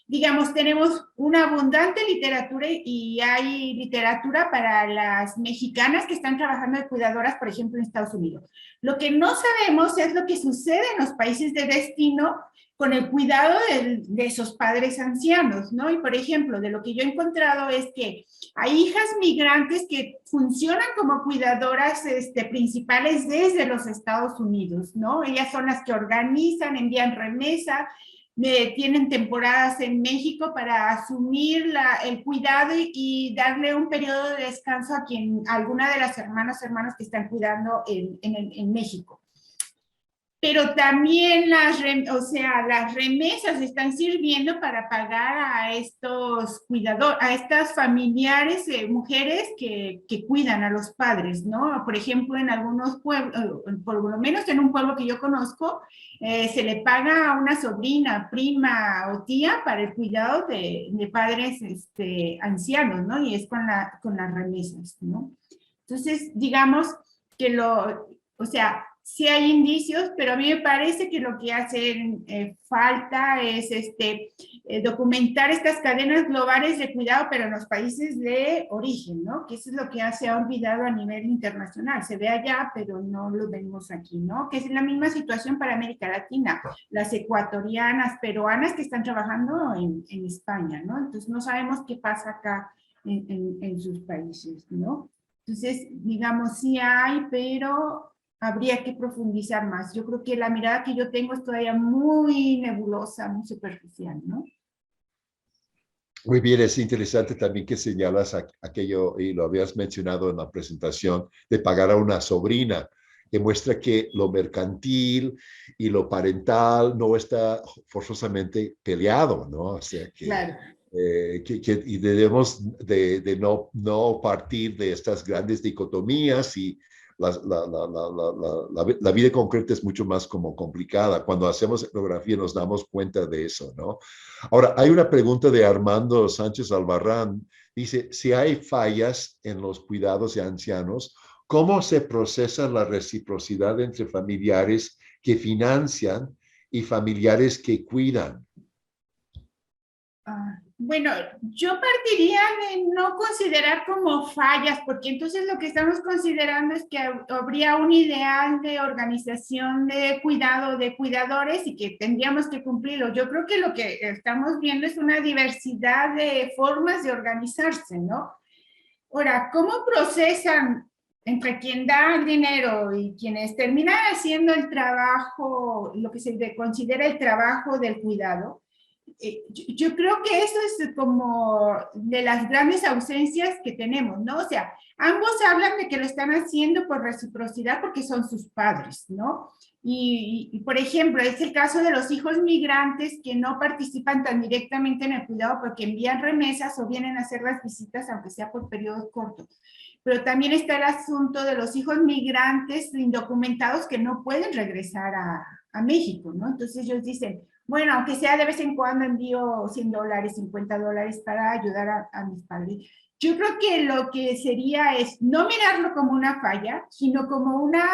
[SPEAKER 4] Digamos, tenemos una abundante literatura, y hay literatura para las mexicanas que están trabajando de cuidadoras, por ejemplo, en Estados Unidos. Lo que no sabemos es lo que sucede en los países de destino con el cuidado de esos padres ancianos, ¿no? Y, por ejemplo, de lo que yo he encontrado es que hay hijas migrantes que funcionan como cuidadoras principales desde los Estados Unidos, ¿no? Ellas son las que organizan, envían remesa, tienen temporadas en México para asumir el cuidado y darle un periodo de descanso a alguna de las hermanos que están cuidando en México. Pero también las remesas están sirviendo para pagar a estos cuidadores, a estas familiares, mujeres que cuidan a los padres, ¿no? Por ejemplo, en algunos pueblos, por lo menos en un pueblo que yo conozco, se le paga a una sobrina, prima o tía para el cuidado de padres ancianos, ¿no? Y es con las remesas, ¿no? Entonces, digamos que sí hay indicios, pero a mí me parece que lo que hace falta es documentar estas cadenas globales de cuidado, pero en los países de origen, ¿no? Que eso es lo que se ha olvidado a nivel internacional. Se ve allá, pero no lo vemos aquí, ¿no? Que es la misma situación para América Latina. Las ecuatorianas, peruanas que están trabajando en España, ¿no? Entonces no sabemos qué pasa acá en sus países, ¿no? Entonces, digamos, sí hay, pero habría que profundizar más. Yo creo que la mirada que yo tengo es todavía muy nebulosa, muy superficial, ¿no?
[SPEAKER 5] Muy bien, es interesante también que señalas aquello, y lo habías mencionado en la presentación, de pagar a una sobrina, que muestra que lo mercantil y lo parental no está forzosamente peleado, ¿no? O sea que...
[SPEAKER 4] Claro.
[SPEAKER 5] Y debemos de no partir de estas grandes dicotomías, y la vida concreta es mucho más como complicada. Cuando hacemos etnografía nos damos cuenta de eso, ¿no? Ahora, hay una pregunta de Armando Sánchez Albarrán. Dice, si hay fallas en los cuidados de ancianos, ¿cómo se procesa la reciprocidad entre familiares que financian y familiares que cuidan?
[SPEAKER 4] Bueno, yo partiría de no considerar como fallas, porque entonces lo que estamos considerando es que habría un ideal de organización de cuidado, de cuidadores, y que tendríamos que cumplirlo. Yo creo que lo que estamos viendo es una diversidad de formas de organizarse, ¿no? Ahora, ¿cómo procesan entre quien da el dinero y quienes terminan haciendo el trabajo, lo que se considera el trabajo del cuidado? Yo creo que eso es como de las grandes ausencias que tenemos, ¿no? O sea, ambos hablan de que lo están haciendo por reciprocidad porque son sus padres, ¿no? Y por ejemplo, es el caso de los hijos migrantes que no participan tan directamente en el cuidado porque envían remesas o vienen a hacer las visitas, aunque sea por periodos cortos. Pero también está el asunto de los hijos migrantes indocumentados que no pueden regresar a México, ¿no? Entonces ellos dicen, bueno, aunque sea de vez en cuando envío $100, $50 para ayudar a mis padres. Yo creo que lo que sería es no mirarlo como una falla, sino como una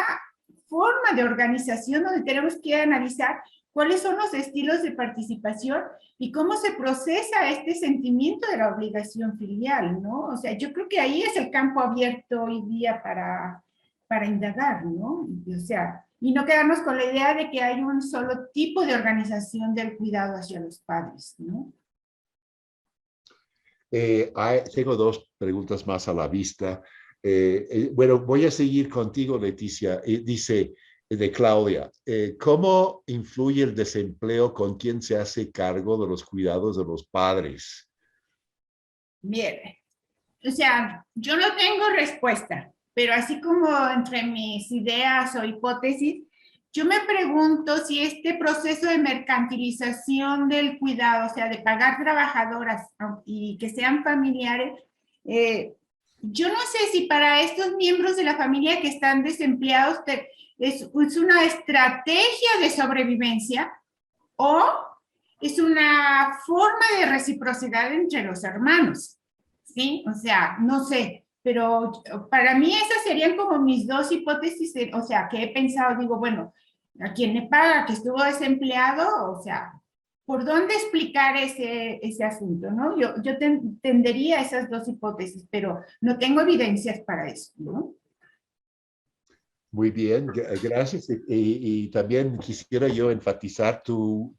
[SPEAKER 4] forma de organización donde tenemos que analizar cuáles son los estilos de participación y cómo se procesa este sentimiento de la obligación filial, ¿no? O sea, yo creo que ahí es el campo abierto hoy día para indagar, ¿no? O sea, y no quedarnos con la idea de que hay un solo tipo de organización del cuidado hacia los padres, ¿no?
[SPEAKER 5] Tengo dos preguntas más a la vista. Bueno, voy a seguir contigo, Leticia. Dice de Claudia, ¿cómo influye el desempleo con quien se hace cargo de los cuidados de los padres?
[SPEAKER 4] Bien, o sea, yo no tengo respuesta, pero así como entre mis ideas o hipótesis, yo me pregunto si este proceso de mercantilización del cuidado, o sea, de pagar trabajadoras y que sean familiares, yo no sé si para estos miembros de la familia que están desempleados es una estrategia de sobrevivencia o es una forma de reciprocidad entre los hermanos, ¿sí? O sea, no sé, pero para mí esas serían como mis dos hipótesis, o sea, que he pensado, digo, bueno, a quien le paga que estuvo desempleado, o sea, ¿por dónde explicar ese asunto, no? Yo tendería a esas dos hipótesis, pero no tengo evidencias para eso, ¿no?
[SPEAKER 5] Muy bien, gracias. Y también quisiera yo enfatizar tu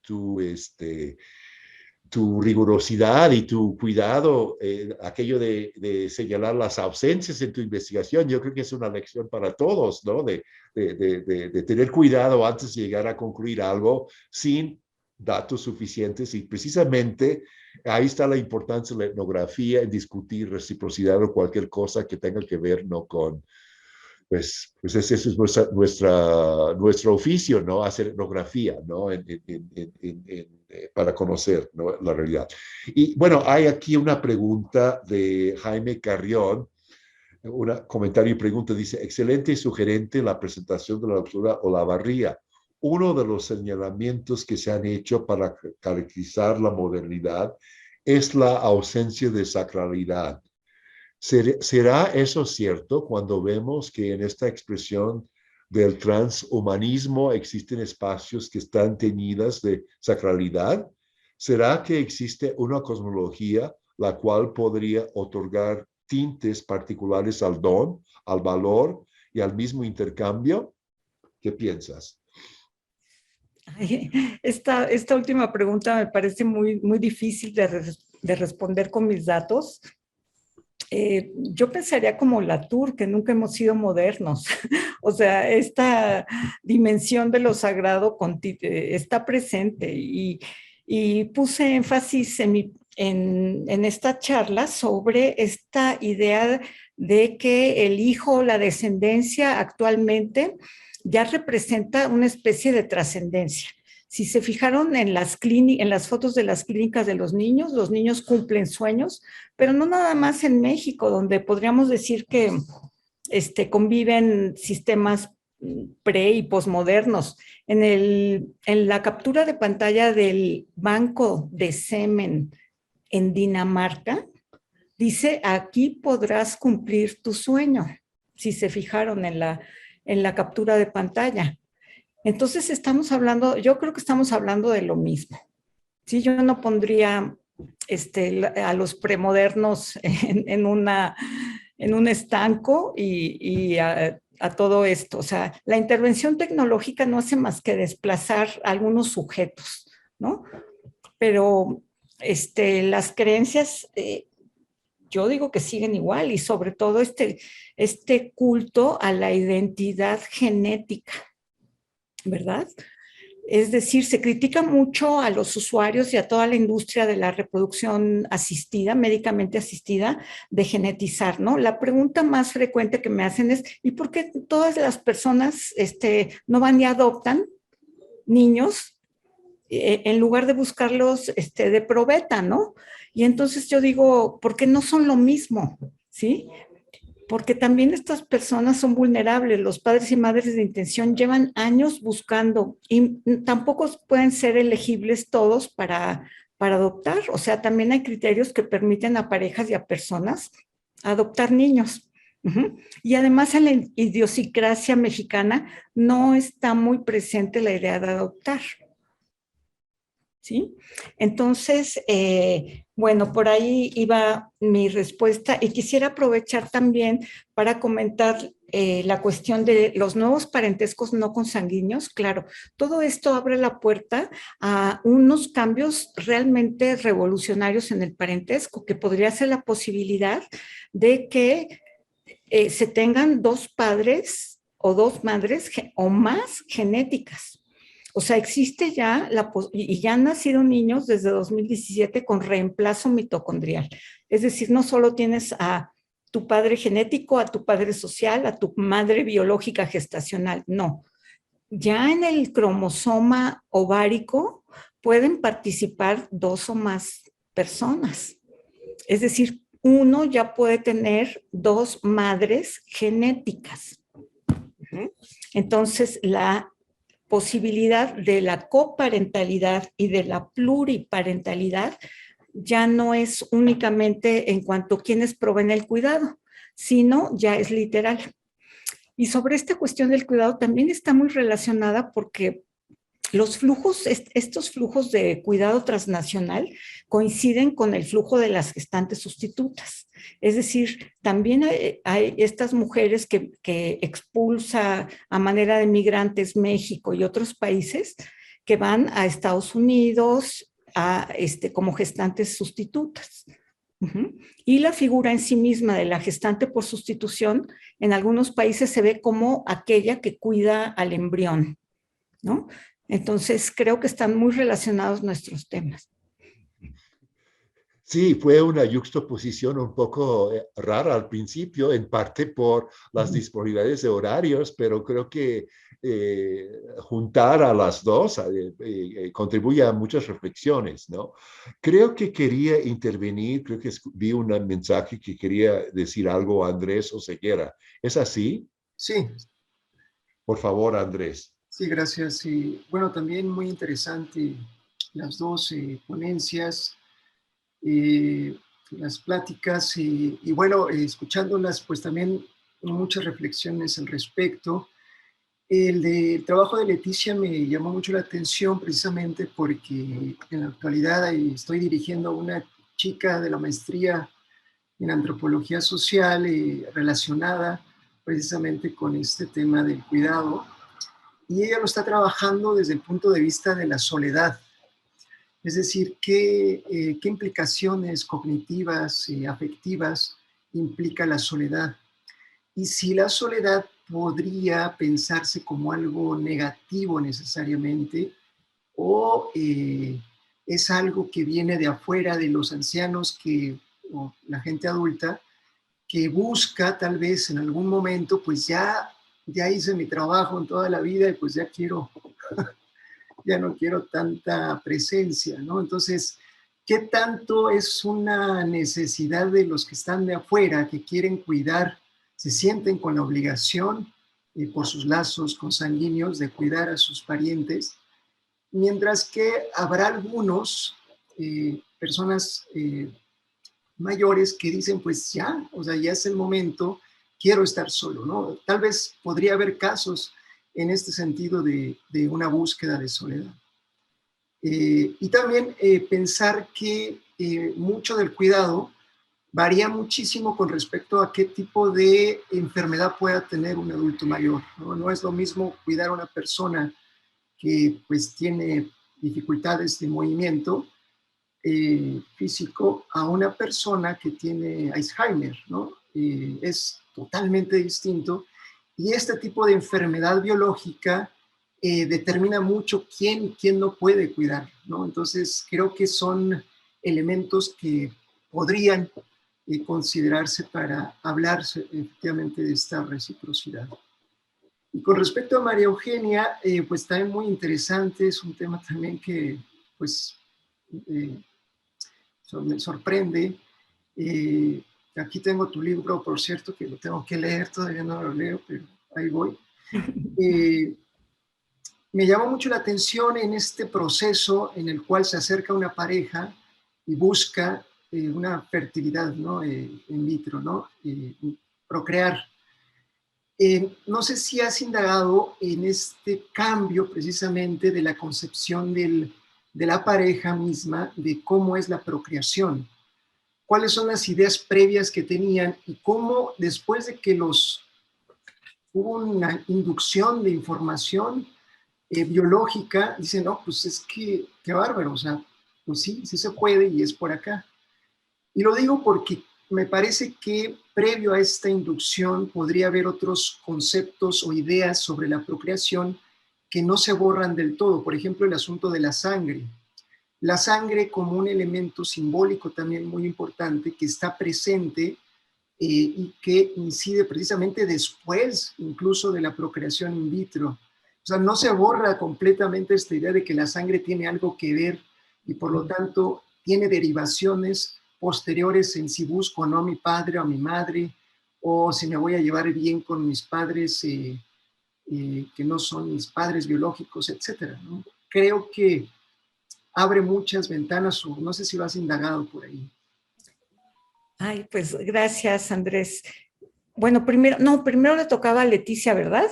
[SPEAKER 5] rigurosidad y tu cuidado, aquello de señalar las ausencias en tu investigación. Yo creo que es una lección para todos, ¿no? De tener cuidado antes de llegar a concluir algo sin datos suficientes, y precisamente ahí está la importancia de la etnografía en discutir reciprocidad o cualquier cosa que tenga que ver, ¿no? Con, pues ese es nuestro oficio, ¿no? Hacer etnografía, ¿no? Para conocer, ¿no?, la realidad. Y bueno, hay aquí una pregunta de Jaime Carrión, un comentario y pregunta, dice, excelente y sugerente la presentación de la doctora Olavarría. Uno de los señalamientos que se han hecho para caracterizar la modernidad es la ausencia de sacralidad. ¿Será eso cierto cuando vemos que en esta expresión del transhumanismo existen espacios que están teñidas de sacralidad? ¿Será que existe una cosmología la cual podría otorgar tintes particulares al don, al valor y al mismo intercambio? ¿Qué piensas?
[SPEAKER 3] Ay, esta última pregunta me parece muy, muy difícil de responder con mis datos. Yo pensaría como Latour, que nunca hemos sido modernos. O sea, esta dimensión de lo sagrado está presente y puse énfasis en esta charla sobre esta idea de que el hijo, la descendencia actualmente ya representa una especie de trascendencia. Si se fijaron en las fotos de las clínicas de los niños cumplen sueños, pero no nada más en México, donde podríamos decir que conviven sistemas pre y posmodernos. En la captura de pantalla del banco de semen en Dinamarca, dice, aquí podrás cumplir tu sueño, si se fijaron en la captura de pantalla. Entonces yo creo que estamos hablando de lo mismo. Sí, yo no pondría a los premodernos en un estanco y a todo esto. O sea, la intervención tecnológica no hace más que desplazar a algunos sujetos, ¿no? Pero las creencias, yo digo que siguen igual, y sobre todo este culto a la identidad genética, ¿verdad? Es decir, se critica mucho a los usuarios y a toda la industria de la reproducción asistida, médicamente asistida, de genetizar, ¿no? La pregunta más frecuente que me hacen es, ¿y por qué todas las personas no van y adoptan niños en lugar de buscarlos de probeta, ¿no? Y entonces yo digo, ¿por qué no son lo mismo? ¿Sí? porque también estas personas son vulnerables. Los padres y madres de intención llevan años buscando y tampoco pueden ser elegibles todos para adoptar. O sea, también hay criterios que permiten a parejas y a personas adoptar niños. Y además en la idiosincrasia mexicana no está muy presente la idea de adoptar. ¿Sí? Entonces, bueno, por ahí iba mi respuesta y quisiera aprovechar también para comentar la cuestión de los nuevos parentescos no consanguíneos. Claro, todo esto abre la puerta a unos cambios realmente revolucionarios en el parentesco, que podría ser la posibilidad de que se tengan dos padres o dos madres o más genéticas. O sea, existe ya, y ya han nacido niños desde 2017 con reemplazo mitocondrial. Es decir, no solo tienes a tu padre genético, a tu padre social, a tu madre biológica gestacional, no. Ya en el cromosoma ovárico pueden participar dos o más personas. Es decir, uno ya puede tener dos madres genéticas. Entonces, la posibilidad de la coparentalidad y de la pluriparentalidad ya no es únicamente en cuanto a quienes proveen el cuidado, sino ya es literal. Y sobre esta cuestión del cuidado también está muy relacionada porque los flujos, estos flujos de cuidado transnacional coinciden con el flujo de las gestantes sustitutas. Es decir, también hay estas mujeres que expulsa a manera de migrantes México y otros países que van a Estados Unidos como gestantes sustitutas. Y la figura en sí misma de la gestante por sustitución en algunos países se ve como aquella que cuida al embrión, ¿no? Entonces, creo que están muy relacionados nuestros temas.
[SPEAKER 5] Sí, fue una yuxtaposición un poco rara al principio, en parte por las disponibilidades de horarios, pero creo que juntar a las dos contribuye a muchas reflexiones, ¿no? Creo que quería intervenir, creo que vi un mensaje que quería decir algo a Andrés Oseguera. ¿Es así?
[SPEAKER 7] Sí.
[SPEAKER 5] Por favor, Andrés.
[SPEAKER 7] Sí, gracias. Y bueno, también muy interesante las dos ponencias, las pláticas y bueno, escuchándolas, pues también muchas reflexiones al respecto. El trabajo de Leticia me llamó mucho la atención precisamente porque en la actualidad estoy dirigiendo a una chica de la maestría en antropología social relacionada precisamente con este tema del cuidado. Y ella lo está trabajando desde el punto de vista de la soledad. Es decir, qué implicaciones cognitivas y afectivas implica la soledad. Y si la soledad podría pensarse como algo negativo necesariamente, o es algo que viene de afuera de los ancianos o la gente adulta, que busca tal vez en algún momento, pues ya hice mi trabajo en toda la vida y pues ya no quiero tanta presencia, ¿no? Entonces, ¿qué tanto es una necesidad de los que están de afuera, que quieren cuidar, se sienten con la obligación por sus lazos consanguíneos de cuidar a sus parientes, mientras que habrá algunos personas mayores que dicen, pues ya, o sea, ya es el momento, quiero estar solo, ¿no? Tal vez podría haber casos en este sentido de una búsqueda de soledad. Y también pensar que mucho del cuidado varía muchísimo con respecto a qué tipo de enfermedad pueda tener un adulto mayor, ¿no? No es lo mismo cuidar a una persona que pues tiene dificultades de movimiento físico a una persona que tiene Alzheimer, ¿no? Es totalmente distinto. Y este tipo de enfermedad biológica determina mucho quién no puede cuidar, ¿no? Entonces, creo que son elementos que podrían considerarse para hablar efectivamente de esta reciprocidad. Y con respecto a María Eugenia, pues también muy interesante, es un tema también que pues me sorprende. aquí tengo tu libro, por cierto, que lo tengo que leer, todavía no lo leo, pero ahí voy. Me llama mucho la atención en este proceso en el cual se acerca una pareja y busca una fertilidad, ¿no? In vitro, ¿no? Procrear. No sé si has indagado en este cambio precisamente de la concepción de la pareja misma, de cómo es la procreación. ¿Cuáles son las ideas previas que tenían y cómo después de que hubo una inducción de información biológica, dicen, no, pues es que, qué bárbaro, o sea, pues sí, sí se puede y es por acá. Y lo digo porque me parece que previo a esta inducción podría haber otros conceptos o ideas sobre la procreación que no se borran del todo. Por ejemplo, el asunto de la sangre. La sangre como un elemento simbólico también muy importante que está presente y que incide precisamente después incluso de la procreación in vitro. O sea, no se borra completamente esta idea de que la sangre tiene algo que ver y por lo tanto tiene derivaciones posteriores en si busco o no a mi padre o a mi madre, o si me voy a llevar bien con mis padres que no son mis padres biológicos, etcétera, ¿no? Creo que abre muchas ventanas, o no sé si lo has indagado por ahí.
[SPEAKER 3] Ay, pues gracias, Andrés. Bueno, primero le tocaba a Leticia, ¿verdad?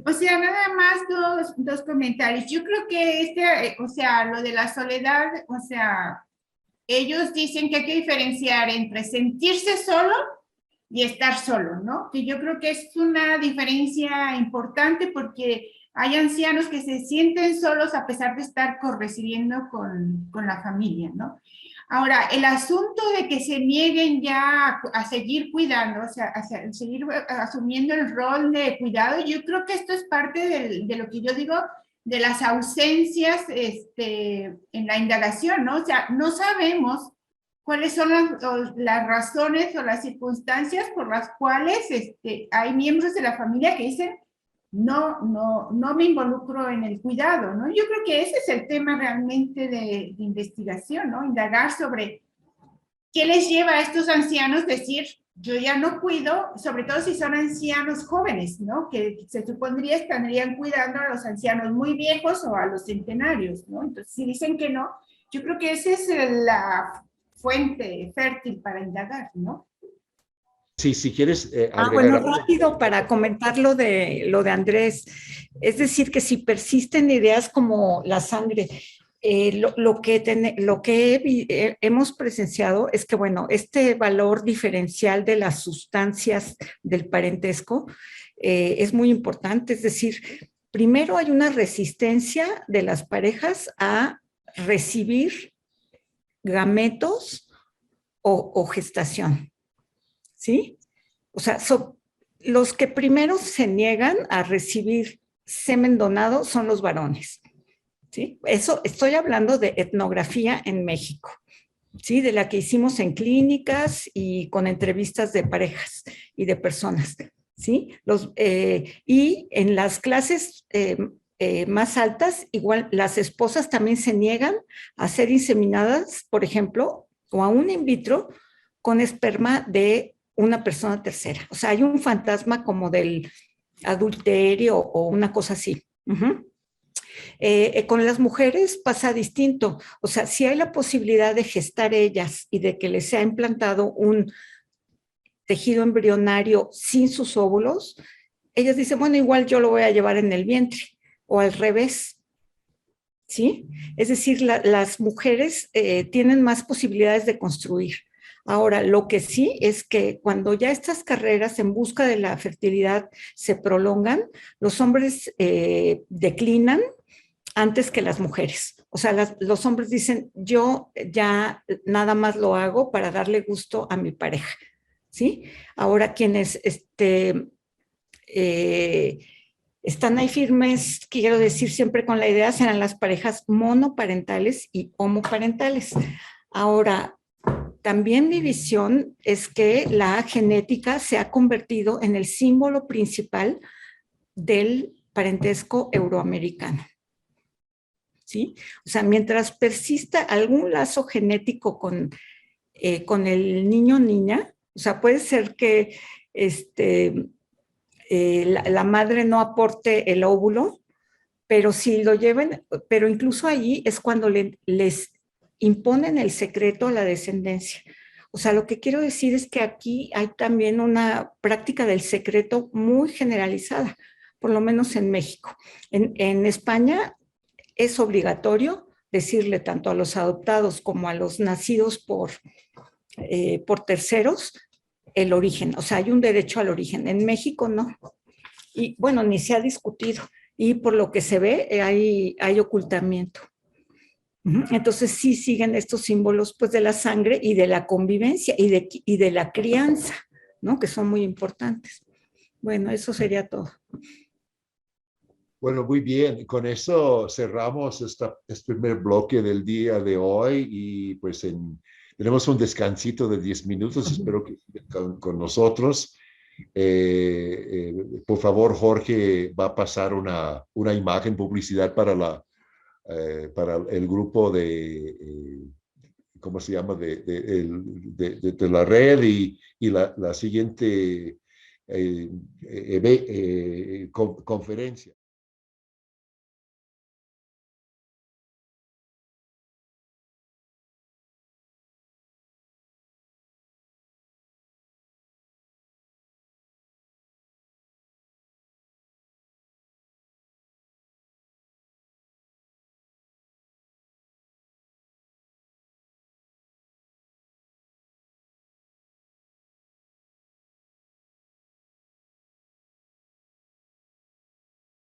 [SPEAKER 4] O sea, nada más dos comentarios. Yo creo que o sea, lo de la soledad, o sea, ellos dicen que hay que diferenciar entre sentirse solo y estar solo, ¿no? Que yo creo que es una diferencia importante porque hay ancianos que se sienten solos a pesar de estar correcibiendo con la familia, ¿no? Ahora, el asunto de que se nieguen ya a seguir cuidando, o sea, a seguir asumiendo el rol de cuidado, yo creo que esto es parte de lo que yo digo de las ausencias en la indagación, ¿no? O sea, no sabemos cuáles son las razones o las circunstancias por las cuales hay miembros de la familia que dicen no me involucro en el cuidado, ¿no? Yo creo que ese es el tema realmente de investigación, ¿no? Indagar sobre qué les lleva a estos ancianos a decir, yo ya no cuido, sobre todo si son ancianos jóvenes, ¿no? Que se supondría estarían cuidando a los ancianos muy viejos o a los centenarios, ¿no? Entonces, si dicen que no, yo creo que esa es la fuente fértil para indagar, ¿no?
[SPEAKER 5] Sí, si quieres agregar
[SPEAKER 3] bueno,
[SPEAKER 5] algo.
[SPEAKER 3] rápido para comentar lo de Andrés. Es decir, que si persisten ideas como la sangre, lo que hemos presenciado es que, bueno, este valor diferencial de las sustancias del parentesco es muy importante. Es decir, primero hay una resistencia de las parejas a recibir gametos o gestación. ¿Sí? O sea, los que primero se niegan a recibir semen donado son los varones. ¿Sí? Eso, estoy hablando de etnografía en México, ¿sí? De la que hicimos en clínicas y con entrevistas de parejas y de personas, ¿sí? Y en las clases más altas, igual las esposas también se niegan a ser inseminadas, por ejemplo, o aún in vitro, con esperma de una persona tercera. O sea, hay un fantasma como del adulterio o una cosa así. Con las mujeres pasa distinto. O sea, si hay la posibilidad de gestar ellas y de que les sea implantado un tejido embrionario sin sus óvulos, ellas dicen, bueno, igual yo lo voy a llevar en el vientre, o al revés. ¿Sí? Es decir, las mujeres tienen más posibilidades de construir. Ahora, lo que sí es que cuando ya estas carreras en busca de la fertilidad se prolongan, los hombres declinan antes que las mujeres. O sea, los hombres dicen, yo ya nada más lo hago para darle gusto a mi pareja. ¿Sí? Ahora, quienes están ahí firmes, quiero decir siempre con la idea, serán las parejas monoparentales y homoparentales. Ahora, también mi visión es que la genética se ha convertido en el símbolo principal del parentesco euroamericano. ¿Sí? O sea, mientras persista algún lazo genético con con el niño o niña. O sea, puede ser que la madre no aporte el óvulo, pero si lo lleven, pero incluso allí es cuando les imponen el secreto a la descendencia. O sea, lo que quiero decir es que aquí hay también una práctica del secreto muy generalizada, por lo menos en México. En España es obligatorio decirle tanto a los adoptados como a los nacidos por terceros el origen. O sea, hay un derecho al origen. En México no. Y bueno, ni se ha discutido. Y por lo que se ve, hay ocultamiento. Entonces sí siguen estos símbolos pues de la sangre y de la convivencia y de la crianza, ¿no? Que son muy importantes. Bueno, eso sería todo.
[SPEAKER 5] Bueno, muy bien. Con eso cerramos este primer bloque del día de hoy y pues tenemos un descansito de 10 minutos. Espero que con nosotros. Por favor, Jorge va a pasar una imagen, publicidad para el grupo ¿cómo se llama? De la red y la siguiente conferencia.